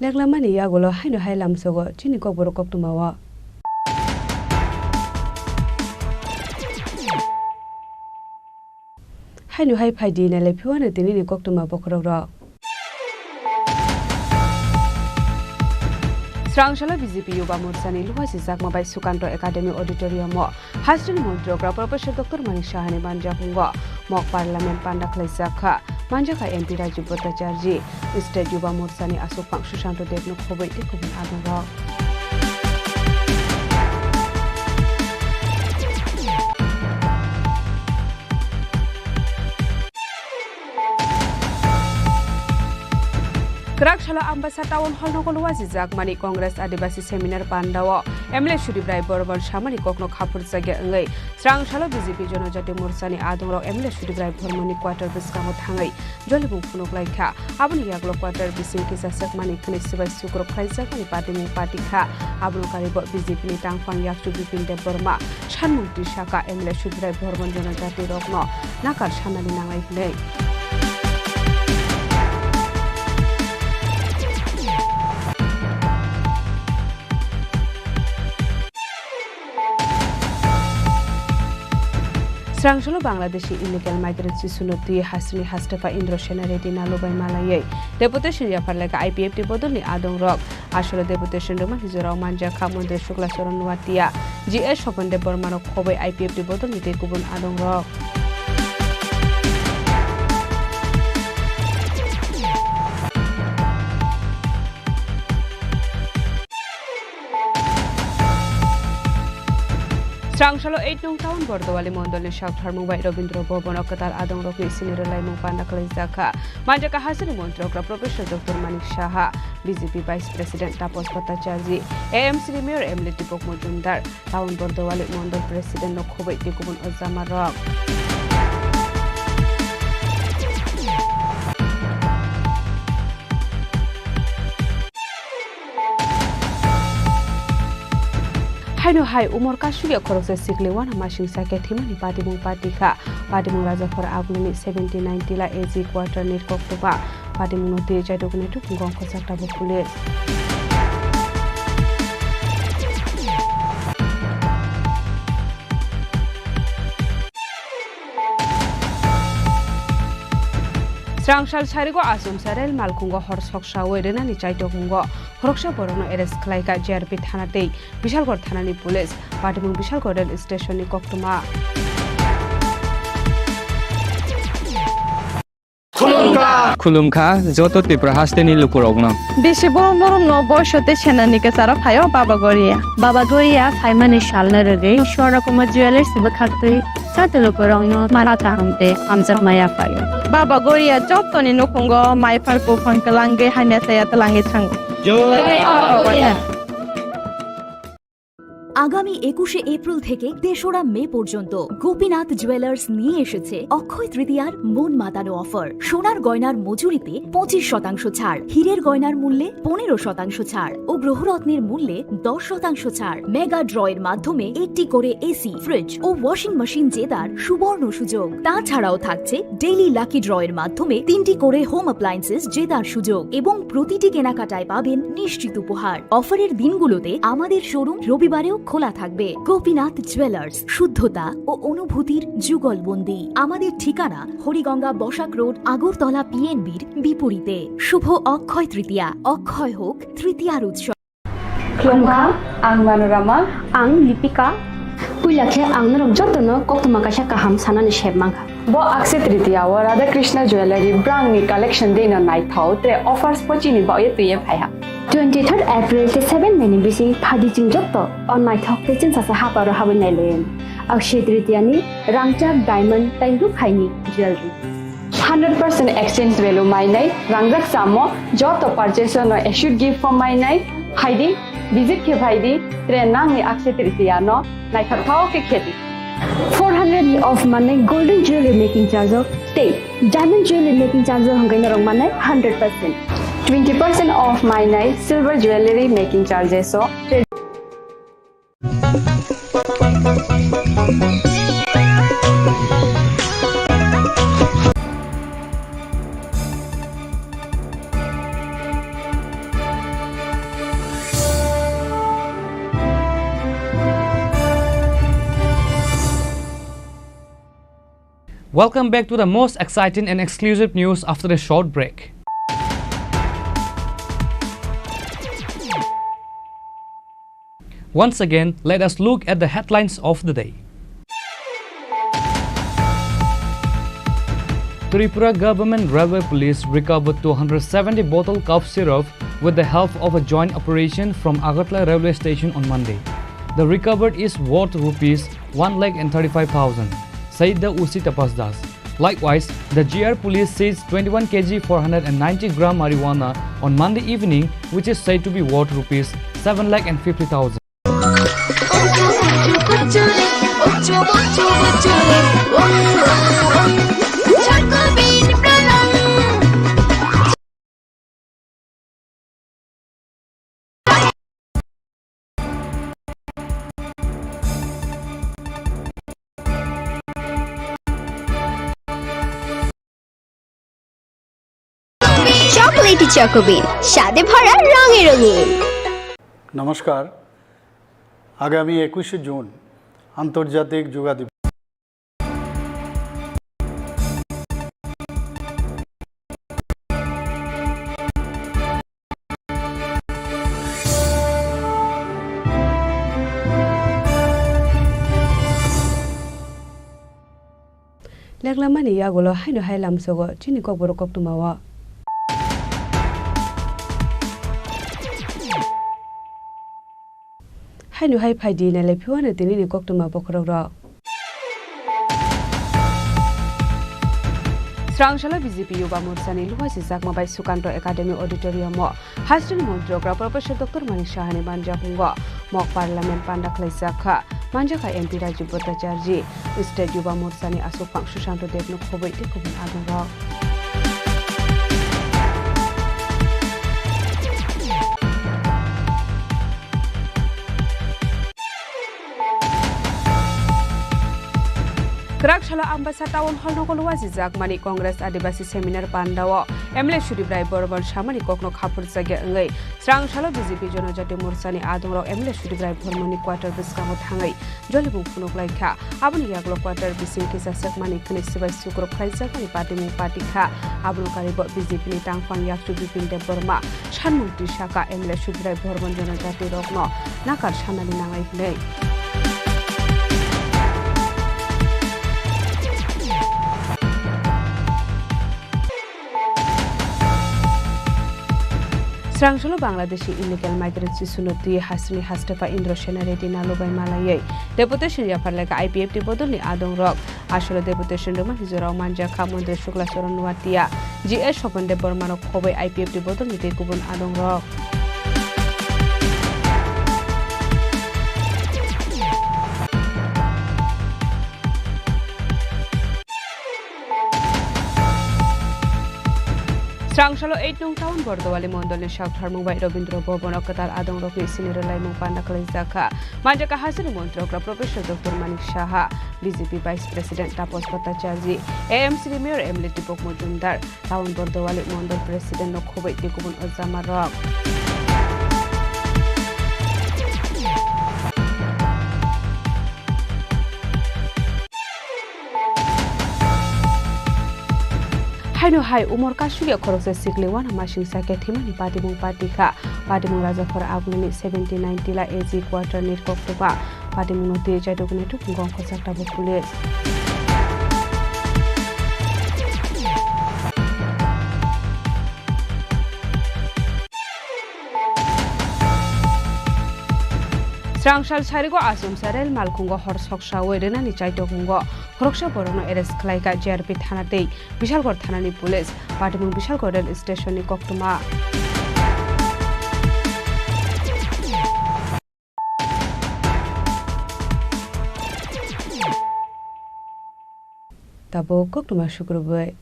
লেগলামানি ইয়াগুলো হাইনো হাইলাম সগো চিনি kokborok koktumawa হাইনো হাই ফাইদি নালে ফিওয়ানে তিনি koktuma bokrok ro Srangshala BJP Yuba Morsani Luhasi Zakma by Sukanto Academy Auditorium Hastin Montrogra Professor Dr. Mani Shahani Manja Hungo Mok Parliament Panda Klaisaka Manjaka MP Raju Bhattacharji State Yuba Morsani Asupang Shushanto Devnu Khoboi Tikubin Adungo Krakshalo Ambasa Town Hall Nokoluwazi Zakmani Congress Adibasi Seminar Pandawo Emle Shudibrai Borban Shamani Kokno Khapur Zage Ngai Srangsalo BJP Jonojati Morsani Adungro Emle Shudibrai Bormoni Quarter Biskamo Thangai Jolibung Funuk Laika Abuni Yaglo Quarter Bisin Kisa Sakmani Knisibai Sukro Khaisakani Patimu Patika Abul Karibo BJP ni Tangfang Yaksu Bipin de Burma Shanmukti Shaka Emle Shudibrai Borban Jonojati Rokno Nakar Shanali Nangai Hlei Srangshala Bangladeshi illegal migrants sunoti Hasni Hastefa Indro Shenareti Nalubai Malay Deputation Yaparleka IPFT Bodoni Adong Rock Asholo Deputation Roman Hizora Manja Kamundre Shukla Soron Watia GS Shopan de Bormano Kobe IPFT Bodoni Tekubun Adong Rock Srangshala 8 nong taon Bordowali Mondol Shak Harmubai Robindro Bobon Okatar Adong Roki Siniro Laimung Panda Kalezaka Manjaka Hasani Montrogra Professor Dr. Manik Shaha BJP Vice President Tapos Bhattacharji AMC Mayor Emily Tipok Mojumdar Taon Bordowali Mondol President Nokhobai Tikubun Ozama Rock Haino hai umur kasuya korokse siklewan machine sake thimani Patimung Patika Patimung Raja for Agluni 1790 la AZ quarter net koktoba Patimung note jaidokune tu ngong kosakta bokule Srangshal Sarigo Asum Sarel Malkungo Horshoksha Werenani Chaito Hungo Horksha Borono Eres Klaika JRP Thanate Bishalgor Thanani Police Patimun Bishalgor Station ni Koktuma Khulumkha joto Tripura hasteni lukurogno বেশি বড় নরম বয়সতে সেনানিকে সারা ফায়ও বাবা গরিয়া ফাইমানি শালনা রেগে সরকমা jewellers বখাতে সাতে লোকরং মারাতা আমতে আমজা মায়া ফায় বাবা গরিয়া যতনি নকুঙ্গ মাইফার কো ফনকলাঙ্গে হাইনাতে আতলাঙ্গে থাঙ্গ আগামী 21শে April থেকে 3রা মে পর্যন্ত গোপীনাথ জুয়েলার্স নিয়ে এসেছে অক্ষয় তৃতীয়ার মন মাতানো অফার। সোনার গয়নার মজুরিতে 25% ছাড়, হীরের গয়নার মূল্যে 15% ছাড় ও গ্রহরত্নের মূল্যে 10% ছাড়। মেগা ড্রয়ের মাধ্যমে একটি করে এসি, ফ্রিজ ও ওয়াশিং মেশিন জেতার সুবর্ণ সুযোগ। তাছাড়াও থাকছে ডেইলি লাকি ড্রয়ের মাধ্যমে 3টি করে হোম অ্যাপ্লায়েন্সেস জেতার সুযোগ এবং প্রতিটি কেনাকাটায় পাবেন নিশ্চিত উপহার। অফারের দিনগুলোতে আমাদের শোরুম রবিবারেও খোলা থাকবে। গোপীনাথ জুয়েলার্স, শুদ্ধতা ও অনুভূতির যুগলবন্দি। আমাদের ঠিকানা হরিগঙ্গা বসাক রোড, আগরতলা পিএনবির বিপরীতে। শুভ অক্ষয় তৃতীয়া, অক্ষয় হোক তৃতীয়ার উৎসব। Klungha, ang Manorama, ang Lipika, Pulakhe ang narok jotono koktuma kasha kaham sanani shebmangha. Bo Akse Tritiya wa Radha Krishna Jewelry brand ni collection de na nai thau tre offers pochini ba ye tuye phaiha. 23rd April te 7 meni bisi phadi jing jotto on my thok te chin sa ha paro ha nai len. Akse Tritiya ni rangchak diamond tairu khaini jewelry. 100% exchange value mai nai rangjak samo jotto purchase no should give for mai nai haidi visit ke bhaidi tre nang ni Akse Tritiya no nai thao ke kheti 400 of money golden jewelry making charge of stay diamond jewelry making charge of hangai na rong manai 100% 20% off my night silver jewelry making charges so Welcome back to the most exciting and exclusive news after a short break. Once again, let us look at the headlines of the day. Tripura Government Railway Police recovered 270 bottle cough syrup with the help of a joint operation from Agartala Railway Station on Monday. The recovered is worth rupees 1,35,000. Said the UC Tapasdas. Likewise, the GR police seized 21 kg 490 gram marijuana on Monday evening, which is said to be worth rupees 7,50,000. Chocolatey চকোবিন স্বাদে ভরা রঙে রঙিন। নমস্কার, আগামী 21শে June আন্তর্জাতিক যোগা দিবস। Leklamani yagulo haino hailam sogo chini kokborok koktumawa haino hai phaidi na lephiwana tini ni koktuma bokrok ro Srangshal BJP Yuba Morsani Luhasi Zakma by Sukanto Academy Auditorium Hastin Montrogra Professor Dr. Mani Shahani Manja Hungo Mok Parliament Panda Klaisakha Manjaka MP Raju Bhattacharji State Yuba Morsani Asupang Shushanto Devno Khoboi Tekubin Agungo Krakshalo Ambassa Town Hall no Kolwazi Zakmani Congress Adibasi Seminar Pandawa Emle Shudibrai Borban Shamani Kokno Kapur Sage Ngai Strang Shalo BJP Jonojati Mursani Adoro Emle Shudibrai Bormani Quarter Biskamot Hangai Jolibu Punok Laika Abun Yaglo Quarter Bisin Kisa Sekmani Knisibai Sukro Kaisakani Party Mu Party Ka Abun Karibo BJP ni Tangfang Yaktu Bipin de Burma Shanmunti Shaka Emle Shudibrai Borban Jonojati Rokno Nakar Shanali Nangai Nei Strangshalo Bangladeshi illegal migrants sunoti hasni hastafa Indro Shenareti Nalobai Malay Deputation Yaparlaka IPF Bodoni Adong Rock Asholo Deputation Roman Hizora Manja Kamondre Shukla Soranwatia GS Shopan de Bormano Kobe IPF Bodoni Kubun Adong Rock Strangshalo 8 nong town Bordowali Mondole Shak Harmubai Robindro Bobon Okatar Adong Roki Siniralai Mupanda Kalizaka Manjaka Hasani Montrokra Professor Dr. Manik Shaha BJP Vice President Tapos Bhattacharya AMC Mayor Emily Tipok Mujumdar Town Bordowali Mondol President Nokhobai Tikubun Ozama Rock Haino hai umur kasuya korose sikle wana mashing sake thimani patimung patika patimung raja for agluni 1790 la AG quarter net koktoba patimung note jadogune tu ngong khosakta bo police Strangshal Sarigo Asum Sarel Malkungo Horshoksha Wedena ni Chaitokmungo Horoksha Borono Eres Klaika JRP Thanate Bishalgor Thanani Police Patimung Bishalgor Rail Station ni Koktuma Tabo Koktuma Shukrubai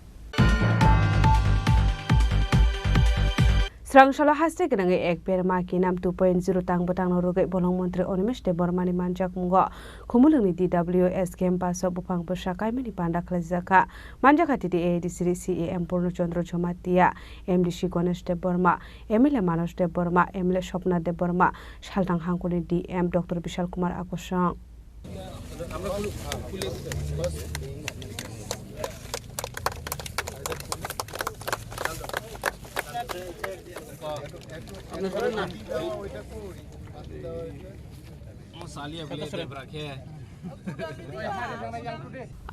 Strangshalo haste genange ek per maki nam 2.0 tang batang norugai bolong montre Onimesh de Bormani manjak mungo khumulungni DWS campus bupang bersakai meni panda khlajaka manjaka titi ADC CEM Purno Chandra Jhomatia MDC Ganesh de Borma MLA Manos de Borma MLA Shopna de Borma Shaltang Hangkuni DM Dr. Bishal Kumar Akosang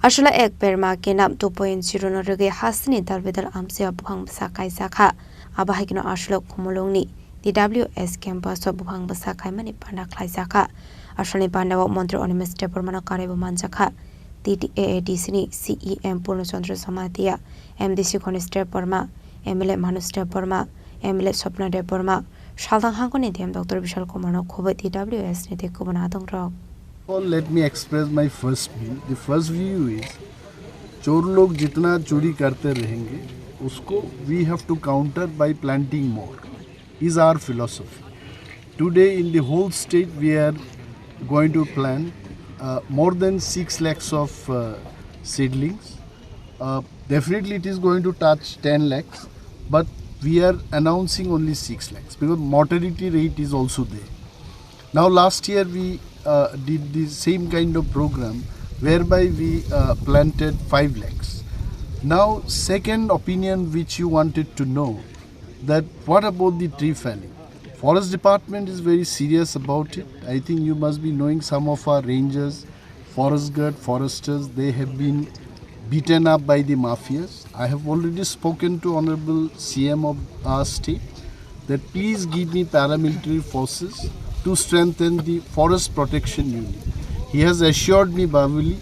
Ashla ek perma ke nam 2.0 no rege hasni dalbedal amse abhang sakai sakha abahikno ashla khumulongni DWS campus abhang sakai mani panda khlai sakha ashli pandawa montre Onimesh de Bormano karebo manjakha TTAADC ni CEM Purno Chandra Jhomatia MDC Ganesh de Borma MLA Manos de Borma MLA Shopna de Borma Shaltang Hangkuni DM Dr. Bishal Kumar Khobai DWS ni Tikubun Adong Rock Well, let me express my first view. The first view is चोर लोग जितना चोरी करते रहेंगे उसको we have to counter by planting more is our philosophy. Today in the whole state we are going to plant more than 6 lakhs of seedlings. Definitely it is going to touch 10 lakhs but we are announcing only 6 lakhs because mortality rate is also there. Now last year we did the same kind of program whereby we planted 5 lakhs. Now second opinion which you wanted to know that what about the tree felling? Forest department is very serious about it. I think you must be knowing some of our rangers, forest guard, foresters, they have been beaten up by the mafias. I have already spoken to Honorable CM of our state that please give me paramilitary forces to strengthen the forest protection unit. He has assured me verbally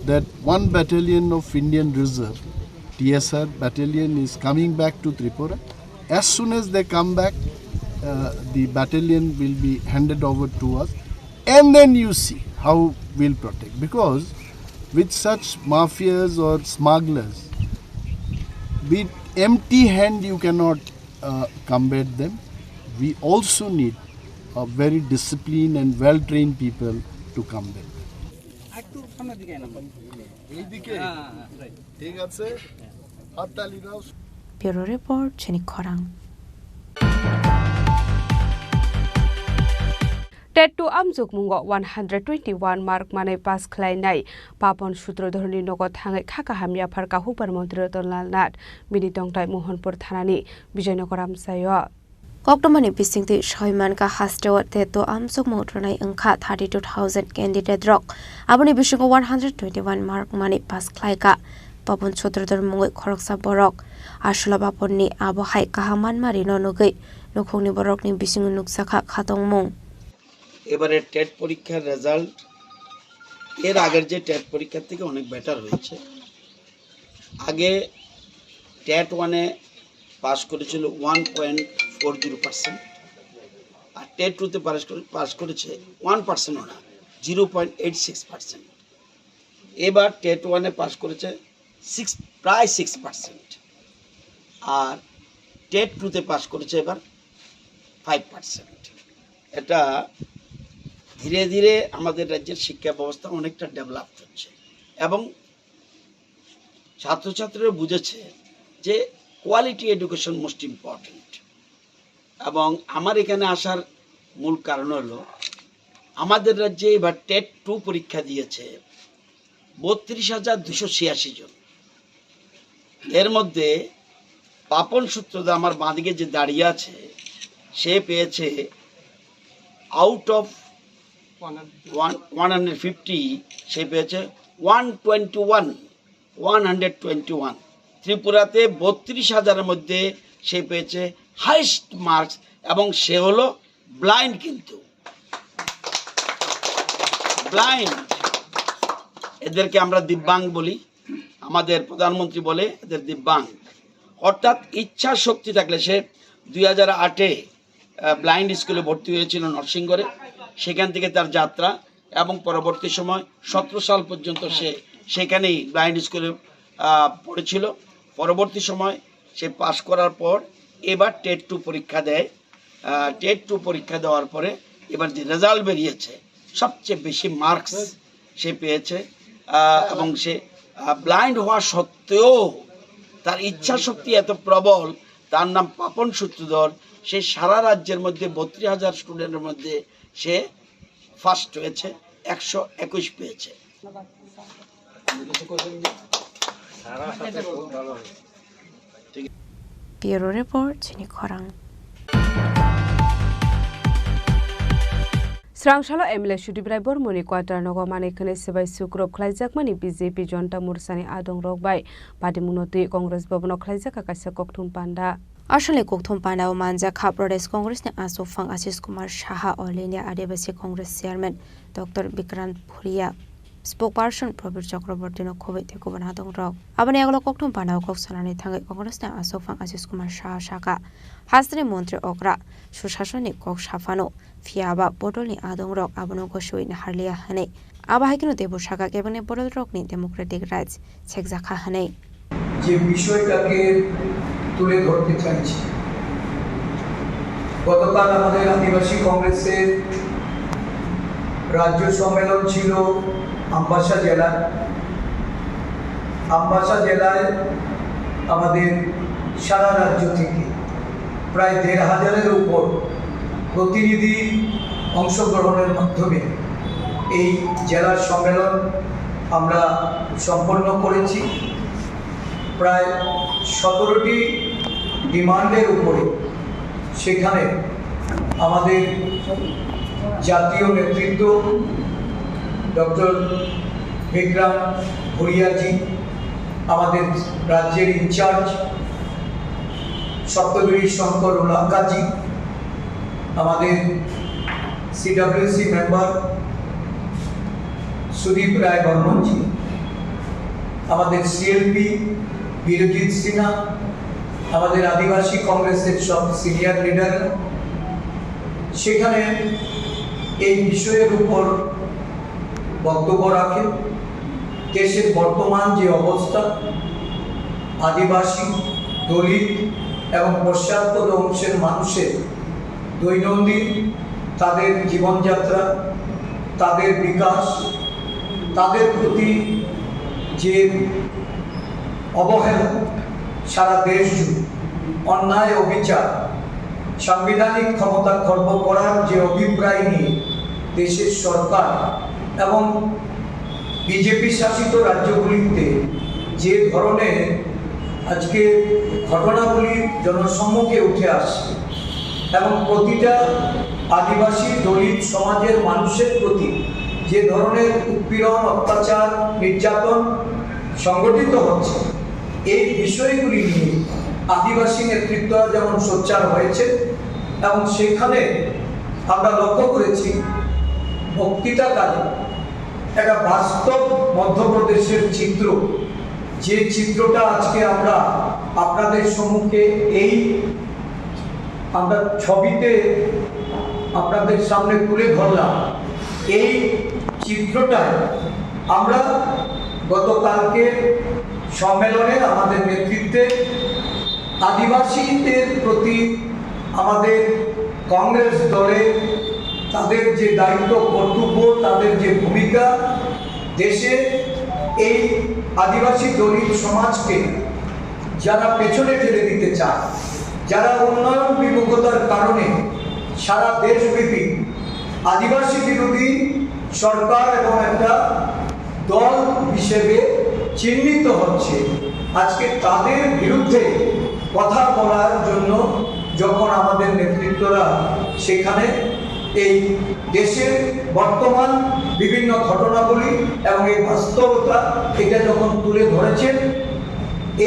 that 1 battalion of Indian Reserve, TSR battalion is coming back to Tripura. As soon as they come back, the battalion will be handed over to us and then you see how we'll protect. Because with such mafias or smugglers, with empty hand you cannot combat them. We also need very disciplined and well-trained people to combat them. এইদিকে ঠিক আছে হাততালি দাও bureau report চিনি খরাং TET to आमजुक Mungo 121 mark माने पास खलायनाय पापन सूत्रधरनि नगद थाङै खाका हामिया फारका हुपर मन्त्री रतनलाल नाथ बिनि दंथाय मोहनपुर थानानि विजयनगर आमसायो कक्टमानि बिसिंति सयमानका हास्टेव टेट आमजुक मोट्रनाय अंखा 32000 कैंडिडेट रक आबनि बिसिंगो 121 मार्क माने पास खलायका पापन सूत्रधर मुंगै खरकसा बरक आसला पापननि आबहाय काहामान मारि ननुगै नखंनि बरकनि बिसिंगो नुकसाखा खातंमुं এবারে টেট পরীক্ষার রেজাল্ট এর আগের যে টেট পরীক্ষার থেকে অনেক বেটার হয়েছে আগে টেট 1 এ পাস করেছিল 1.40% আর টেট 2 তে পাস করেছে 1% না 0.86% এবার টেট 1 এ পাস করেছে প্রায় 6% আর টেট 2 তে পাস করেছে এবার 5% এটা ধীরে ধীরে আমাদের রাজ্যের শিক্ষা ব্যবস্থা অনেকটা ডেভেলপ হচ্ছে এবং ছাত্রছাত্রীরা বুঝেছে যে কোয়ালিটি এডুকেশন মোস্ট ইম্পর্টেন্ট এবং আমার এখানে আসার মূল কারণ হলো আমাদের রাজ্যে এবার টেট 2 পরীক্ষা দিয়েছে 32286 জন এর মধ্যে পাপন সূত্রধর আমার বাঁদিকে যে দাঁড়িয়ে আছে সে পেয়েছে আউট অফ 150 সে পেয়েছে 121 ত্রিপুরাতে 32000 এর মধ্যে সে পেয়েছে হাইয়েস্ট মার্কস এবং সে হলো ব্লাইন্ড কিন্তু ব্লাইন্ড এদেরকে আমরা দিব্যাঙ্গ বলি আমাদের প্রধানমন্ত্রী বলে এদের দিব্যাঙ্গ অর্থাৎ ইচ্ছা শক্তি থাকলে সে 2008 এ ব্লাইন্ড স্কুলে ভর্তি হয়েছিল নরসিংগড়ে সেখান থেকে তার যাত্রা এবং পরবর্তী সময় 17 সাল পর্যন্ত সে সেখানেই ব্লাইন্ড স্কুলে পড়েছিল পরবর্তী সময় সে পাস করার পর এবার টেট 2 পরীক্ষা দেয় টেট 2 পরীক্ষা দেওয়ার পরে এবার যে রেজাল্ট বেরিয়েছে সবচেয়ে বেশি মার্কস সে পেয়েছে এবং সে ব্লাইন্ড হওয়া সত্ত্বেও তার ইচ্ছা শক্তি এত প্রবল তার নাম পাপন সূত্রধর সে সারা রাজ্যের মধ্যে 32000 স্টুডেন্টের মধ্যে সে ফার্স্ট হয়েছে 121 পেয়েছে ব্যুরো রিপোর্ট চিনি খরাং स्रांशालो एमएलए सुदिब्राय बर्मनि क्वार्टार नगो मानिखने सेबाय सुक्रब खलायजाकमानि बीजेपी जनता मोर्चानि आदं रगबाय बादिमुनति कांग्रेस भवनाव खलायजाका कायसा कक्थुम पान्डा আসলে কক্থম পান্ডাও মানজাখা প্রদেশ কংগ্রেসनि आसोफां आशीष कुमार साहा और इंडिया आदिवासी कांग्रेस चेयरमैन डॉक्टर विक्रांत भुरिया स्पोकपार्सन प्रबीर चक्रवर्ती खोबै थेकुबना दं रक आबनि आगला कक्थम पान्डाव कक्सनानि थाङै कांग्रेसनि आसोफां आशीष कुमार साहा साका हास्त्रि मन्त्री अग्रा सुशासननि कक साफानो फियाबा बदलनि आदं रक आबनो गसुइनि हारलिया हनै आबाहायकिनो देबो साका केबने बदल रकनि डेमोक्रेटिक राइट्स सेकजाखा हनै যে বিষয়টাকে তুলে ধরতে চাইছি গতকাল আমাদের আদিবাসী কংগ্রেসের রাজ্য সম্মেলন ছিল আমবাসা জেলায় আমাদের সারা রাজ্য থেকে প্রায় 1500-এর উপর প্রতিনিধি অংশগ্রহণের মাধ্যমে এই জেলার সম্মেলন আমরা সম্পন্ন করেছি প্রায় 17টি ডিমান্ডের উপরে সেখানে আমাদের জাতীয় নেতৃত্ব ডক্টর বিক্রান্ত ভুরিয়াজি আমাদের রাজ্যের ইনচার্জ সপ্তগিরি শঙ্কর উলাঙ্কাজি আমাদের সিডব্লিউসি মেম্বার সুদীপ রায় বর্মনজি আমাদের সিএলপি বীরজিৎ সিনহা আমাদের আদিবাসী কংগ্রেসের সব সিনিয়র লিডার সেখানে এই বিষয়ের উপর বক্তব্য রাখেন দেশের বর্তমান যে অবস্থা আদিবাসী দলিত এবং পশ্চাৎপদ অংশের মানুষের দৈনন্দিন তাদের জীবনযাত্রা তাদের বিকাশ তাদের প্রতি যে অবহেলা সারা দেশ জুড়ে অন্যায় অবিচার সাংবিধানিক ক্ষমতা খর্ব করার যে অভিপ্রায় নিয়ে দেশের সরকার এবং বিজেপি শাসিত রাজ্যগুলিতে যে ধরনের আজকে ঘটনাগুলি জনসম্মুখে উঠে আসছে এবং প্রতিটা আদিবাসী দলিত সমাজের মানুষের প্রতি যে ধরনের উৎপীড়ন অত্যাচার নির্যাতন সংগঠিত হচ্ছে, এই বিষয়গুলি নিয়ে আদিবাসী নেতৃত্বরা যেমন সোচ্চার হয়েছে এবং সেখানে আমরা লক্ষ্য করেছি বক্তৃতা কাজে একটা বাস্তব মধ্যপ্রদেশের চিত্র, যে চিত্রটা আজকে আমরা আপনাদের সম্মুখে এই আমরা ছবিতে আপনাদের সামনে তুলে ধরলাম। এই চিত্রটায় আমরা গতকালকে সম্মেলনে আমাদের নেতৃত্বে আদিবাসীদের প্রতি আমাদের কংগ্রেস দলে তাদের যে দায়িত্ব কর্তব্য, তাদের যে ভূমিকা, দেশে এই আদিবাসী দলিত সমাজকে যারা পেছনে ঠেলে দিতে চায়, যারা উন্নয়ন বিমুখতার কারণে সারা দেশব্যাপী আদিবাসী বিরোধী সরকার এবং একটা দল হিসেবে চিহ্নিত হচ্ছে, আজকে তাদের বিরুদ্ধে কথা বলার জন্য যখন আমাদের নেতৃত্বরা সেখানে এই দেশের বর্তমান বিভিন্ন ঘটনাবলী এবং এই বাস্তবতা এটা যখন তুলে ধরেছেন,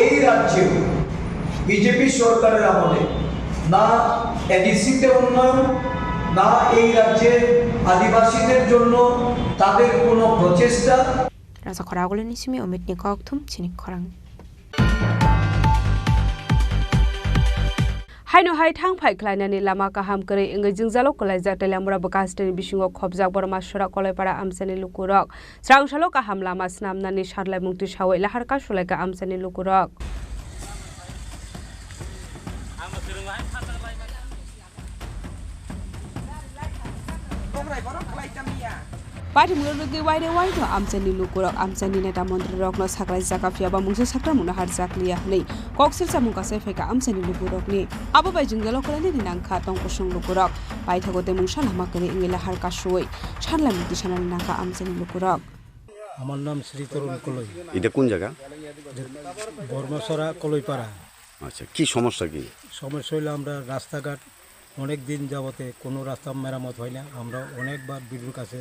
এই রাজ্যে বিজেপি সরকারের আমলে না এডিসিতে উন্নয়ন, না এই রাজ্যের আদিবাসীদের জন্য তাদের কোনো প্রচেষ্টা। Rasa Khorang Nisimi Omit Nikok Thum Chini Khorang. Haino hai thang phai khlainani lama kaham kare ingai jingjalo kolaijak telamura bakasteni bisingo khobjak borma sora kolaipara amsani lukurok srangsalo kaham lama snamnani sarlai mungti sawai laharka sulaika amsani lukurok. Party mulai wide wide amsani lukurok amsani neta menteri rokno sakrai zakafia ba mungsi sakra muna har zakliya nei koksir samung ka sefeka amsani lukurok ni abo bai jinggalo kolani ni nangkha tongkusung lukurok bai thagote mungsa lama kare ingela har ka suoi sarla mukti sanani nangkha amsani lukurok. আমার নাম শ্রী তরুণ কলই। এটা কোন জায়গা? বর্মাসরা কলইপাড়া। আচ্ছা, কি সমস্যা কি? সমস্যা হইলে আমরা রাস্তাঘাট অনেক দিন যাবতে কোনো রাস্তা মেরামত হয় না। আমরা অনেকবার বিডিওর কাছে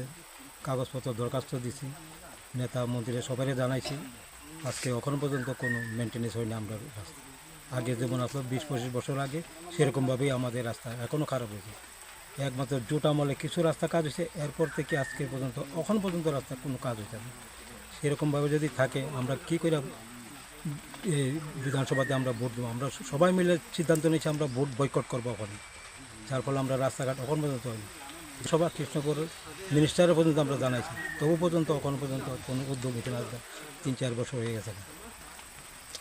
কাগজপত্র দরখাস্ত দিছি, নেতা মন্ত্রী সবাই জানাইছি, আজকে এখনো পর্যন্ত কোনো মেনটেন্যান্স হয় না। আমরা রাস্তা আগে যেমন আসলো 20-25 বছর আগে সেরকমভাবেই আমাদের রাস্তা এখনও খারাপ হয়েছে। একমাত্র জোট আমলে কিছু রাস্তা কাজ হয়েছে, এরপর থেকে আজকে পর্যন্ত এখন পর্যন্ত রাস্তা কোনো কাজ হয়েছে না। সেরকমভাবে যদি থাকে আমরা কী করে বিধানসভাতে আমরা ভোট দেবো? আমরা সবাই মিলে সিদ্ধান্ত নিয়েছি আমরা ভোট বয়কট করবো ওখানে, যার ফলে আমরা রাস্তাঘাট এখন পর্যন্ত হয়নি। সবাই কৃষ্ণপুর মিনিস্টারের পর্যন্ত আমরা জানাইছি, তবু পর্যন্ত এখন পর্যন্ত কোনো উদ্যোগ নিতে না। 3-4 বছর হয়ে গেছে।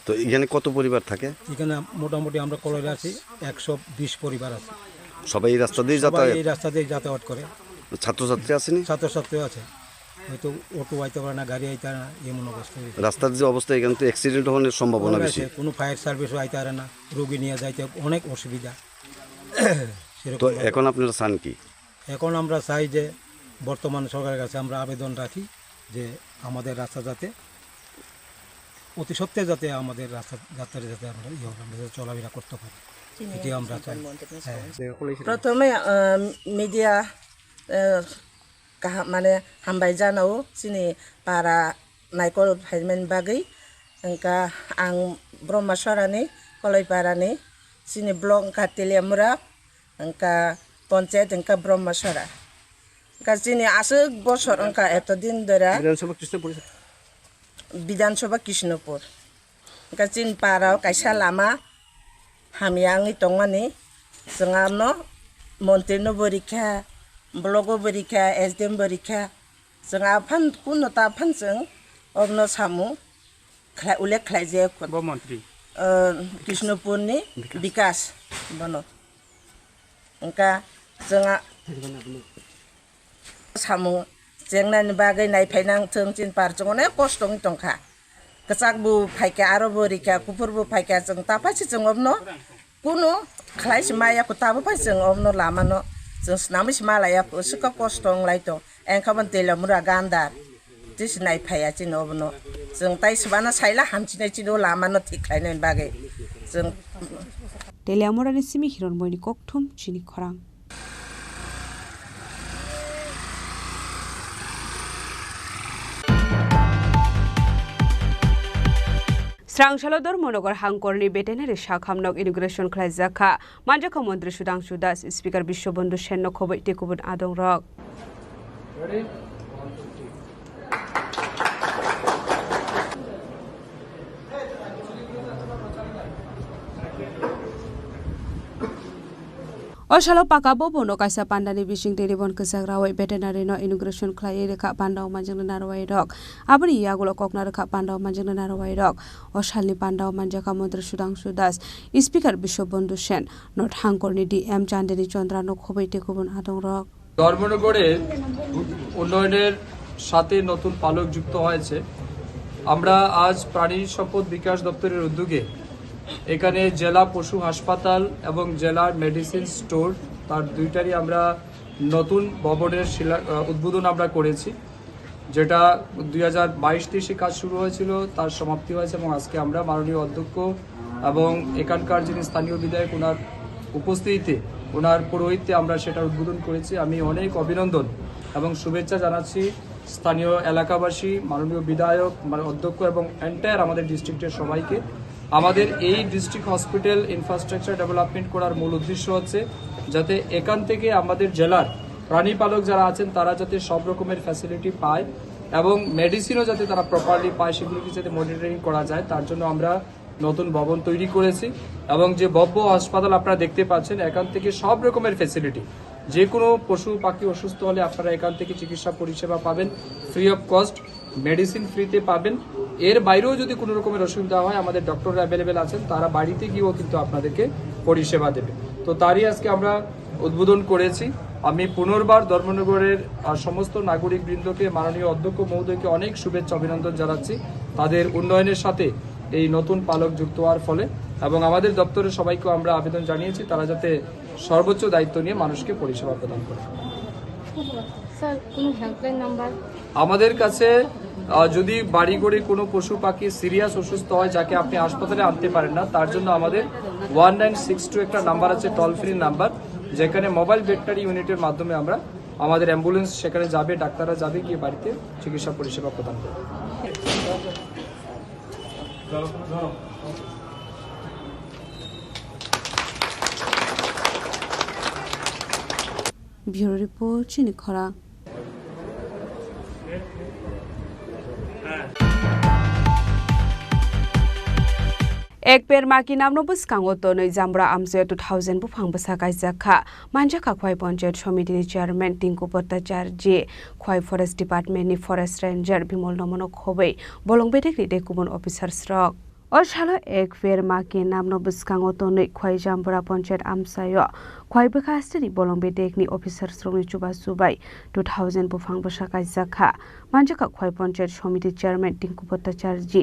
তো এখানে কত পরিবার থাকে? এখানে মোটামুটি আমরা কলেজে আছি 120 পরিবার আছে। সবাই এই রাস্তা দিয়ে যাতায়াত, এই রাস্তা দিয়ে যাতায়াত করে। ছাত্রছাত্রী আসেনি? ছাত্রছাত্রী আছে, হয়তো অটো আইতে পারে না, গাড়ি আইতে পারে না, এমন অবস্থা। রাস্তার যে অবস্থা এখানে তো অ্যাক্সিডেন্ট হওয়ার সম্ভাবনা বেশি। কোনো ফায়ার সার্ভিসও আইতে পারে না, রোগী নিয়ে যাইতে অনেক অসুবিধা। তো এখন আপনারা চান কি? এখন আমরা চাই যে বর্তমান সরকারের কাছে আমরা আবেদন রাখি যে আমাদের রাস্তা যাতে অতি সত্ত্বে যাতে আমাদের রাস্তা যাত্রায় যাতে আমরা চলাফেরা করতে পারি, এটি আমরা চাই। প্রথমে মিডিয়া মানে হামবাই জানাও চিনি পারা নাইকল ফাইমেন বাগै ओंका आं ब्रह्मसरानि कलैपारानि चिनि ब्लक ओंका तेलियामुरा ओंका पन्चायत ओंका ब्रह्मसरा ओंका चिनि आसो बसर ओंका एतदिन धरा विधानसभा कृष्णपुर ओंका चिन पाराव कायसा लामा हामियांगि तंगानि जोंहानो मन्त्रिनो बरिखा ब्लक बरिखा एसडिएम बरिखा जोंहा फान कुनता फानजों अग्न सामु उल्लेख खालामजाया मन्त्री कृष्णपुरनि विकास बनो ओंका जोंहा सामु जेंनानि बागै नायफायनांथों चिनपार जों अनेक खस्थ'नि दंखा गोजाकबो फायखा आरो बोरिखा गुफुरबो फायखा जों तापायसो जों अबनो कुनु खालायसो मायाखौ ताबो फाय जों अबनो लामानो जों स्नामिस मालायाखौ सुखा खस्थ' लायतो एंखाबन तेलामुरा गान्दार दिस नायफाया चिन अबनो जों ताइसबाना साइला हामचिनाय चिनो लामानो थिक खायनायनि बागै जों तेलामुरानि सिमि हिरन मयनि ककथुम चिनि खरां स्रांशालो धर्मनगर हांकरनि बेटेनारि शाखामनक इनग्रेशन खालायजाखा मानजाखा मन्त्री सुदांशु दास स्पिकार बिश्वबन्धु सेननो खबै टेकुबुन आदं रक अशालो पाकाबो बोनो काisa पान्डानि बिसिं टेलिफन कसाग्रावै बेटेनारि न इनग्रेशन खालाय रेखा पान्डाव मानजोंनो नारवाय रक आबनि यागुलो ककना रेखा पान्डाव मानजोंनो नारवाय रक अशालनि पान्डाव मानजाखा मन्त्री सुदांशु दास स्पिकार बिश्वबन्धु सेन नर्थ हांकरनि डीएम चान्दिनी चन्द्रा न खबै टेकुबुन आदं रक ধর্মনগরে উন্নয়নের সাথে নতুন পালক যুক্ত হয়েছে আমরা আজ প্রাণী সম্পদ বিকাশ দপ্তরের উদ্যোগে এখানে জেলা পশু হাসপাতাল এবং জেলার মেডিসিন স্টোর তার দুইটারই আমরা নতুন ভবনের উদ্বোধন আমরা করেছি যেটা 2022-23 কাজ শুরু হয়েছিল তার সমাপ্তি হয়েছে এবং আজকে আমরা মাননীয় অধ্যক্ষ এবং এখানকার যিনি স্থানীয় বিধায়ক ওনার উপস্থিতিতে ওনার পুরোহিতে আমরা সেটার উদ্বোধন করেছি আমি অনেক অভিনন্দন এবং শুভেচ্ছা জানাচ্ছি স্থানীয় এলাকাবাসী মাননীয় বিধায়ক অধ্যক্ষ এবং এন্টায়ার আমাদের ডিস্ট্রিক্টের সবাইকে আমাদের এই ডিস্ট্রিক্ট হসপিটাল ইনফ্রাস্ট্রাকচার ডেভেলপমেন্ট করার মূল উদ্দেশ্য হচ্ছে যাতে এখান থেকে আমাদের জেলার প্রাণী পালক যারা আছেন তারা যাতে সব রকমের ফ্যাসিলিটি পায় এবং মেডিসিনও যাতে তারা প্রপারলি পায় সেগুলিকে যাতে মনিটরিং করা যায় তার জন্য আমরা নতুন ভবন তৈরি করেছি এবং যে ভব্য হাসপাতাল আপনারা দেখতে পাচ্ছেন এখান থেকে সব রকমের ফ্যাসিলিটি যে কোনো পশু পাখি অসুস্থ হলে আপনারা এখান থেকে চিকিৎসা পরিষেবা পাবেন ফ্রি অফ কস্ট মেডিসিন ফ্রিতে পাবেন এর বাইরেও যদি কোনো রকমের অসুবিধা হয় আমাদের ডক্টররা অ্যাভেলেবেল আছেন তারা বাড়িতে গিয়েও কিন্তু আপনাদেরকে পরিষেবা দেবে তো তারই আজকে আমরা উদ্বোধন করেছি আমি পুনর্বার ধর্মনগরের সমস্ত নাগরিক বৃন্দকে মাননীয় অধ্যক্ষ মহোদয়কে অনেক শুভেচ্ছা অভিনন্দন জানাচ্ছি তাদের উন্নয়নের সাথে এই নতুন পালক যুক্ত হওয়ার ফলে এবং আমাদের দপ্তরের সবাইকে আমরা আবেদন জানিয়েছি তারা যাতে সর্বোচ্চ দায়িত্ব নিয়ে মানুষকে পরিষেবা প্রদান করে স্যার কোনো হেল্পলাইন নাম্বার আমাদের কাছে যদি বাড়ি গড়ে কোনো পশু পাখি সিরিয়াস অসুস্থ হয় যাকে আপনি হাসপাতালে আনতে পারেন না তার জন্য আমাদের 1962 একটা নাম্বার আছে টোল ফ্রি নাম্বার যেখানে মোবাইল ভেটেরিনারি ইউনিটের মাধ্যমে আমরা আমাদের অ্যাম্বুলেন্স সেখানে যাবে ডাক্তাররা যাবে গিয়ে বাড়িতে চিকিৎসা পরিষেবা প্রদান করবে ব্যুরো রিপোর্ট চিনি খরাং एक पेर माकी नामनो बुसकांगो तो नै जामब्रा आमजे 2000 बुफां बसा गायजाखा मानजाखा खवाइ पञ्चायत समितिनि चेयरमेन टिंकु भट्टाचार्य खवाइ फरेस्ट डिपार्टमेन्टनि फरेस्ट रेन्जर बिमल नमनो खबै बलंबेटेकनि डेकुबन अफिसार स्रक अशालो एक पेर माकी नामनो बुसकांगो तो नै खवाइ जामब्रा पञ्चायत आमसायो खवाइ बखास्टिनि बलंबेटेकनि अफिसार स्रकनि चुबा सुबाइ 2000 बुफां बसा गायजाखा मानजाखा खवाइ पञ्चायत समिति चेयरमेन टिंकु भट्टाचार्य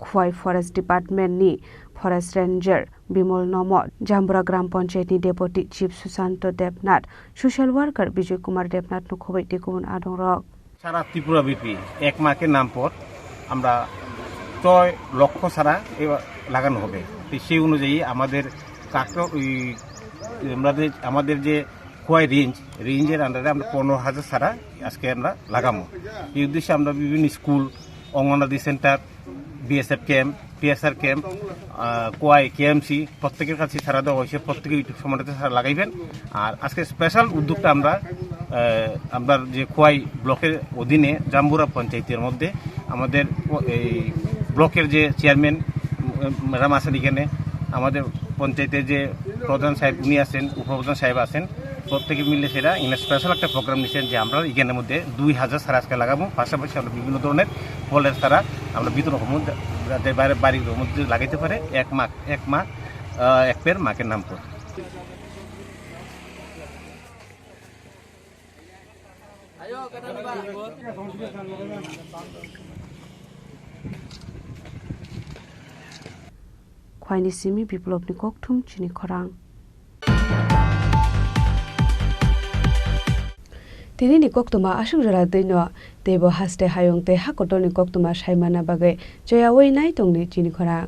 खवाइ फरेस्ट डिपार्टमेन्टनि फरेस्ट रेन्जर बिमल नम जामब्रा ग्राम पञ्चायतनि deputy chief Sushanta Debnath social worker Bijoy Kumar Debnath खबै टेकुबन आदं रक সারা ত্রিপুরা ব্যাপী এক মাকের নাম পর আমরা 6 লক্ষ সারা লাগানো হবে সেই অনুযায়ী আমাদের আমাদের যে খোয়াই রেঞ্জের আন্ডারে আমরা 15,000 সারা আজকে আমরা লাগাবো এই উদ্দেশ্যে আমরা বিভিন্ন school anganwadi centre BSF camp PSR camp কোয়াই KMC প্রত্যেকের কাছে সারা দেওয়া হয়েছে প্রত্যেকে ইউটিউব সময়টাতে সারা লাগাইবেন আর আজকে স্পেশাল উদ্যোগটা আমরা যে খোয়াই ব্লকের অধীনে জাম্বুরা পঞ্চায়েতের মধ্যে আমাদের এই ব্লকের যে চেয়ারম্যান ম্যাডাম আছেন এখানে আমাদের পঞ্চায়েতের যে প্রধান সাহেব উনি আছেন উপপ্রধান সাহেব আছেন প্রত্যেকে মিলে সেটা এখানে স্পেশাল একটা প্রোগ্রাম নিয়েছেন যে আমরা এখানের মধ্যে 2000 সারা আজকে লাগাবো পাশাপাশি আমরা বিভিন্ন ধরনের ফলের সারা আমরা বিতরণ করবো যাতে বাড়ির মধ্যে লাগাইতে পারে এক পের মাকের নাম করে khwaini simi biplobni kokthum chini khorang tini ni koktuma asung jara deino debo haste hayong te hakotoni koktuma saimana bagai joyawoi nai tongni chini khorang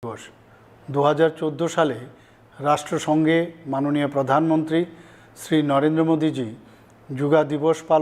দিবস 2014 সালে রাষ্ট্রসংঘে মাননীয় প্রধানমন্ত্রী শ্রী নরেন্দ্র মোদীজি যুগা দিবস পালন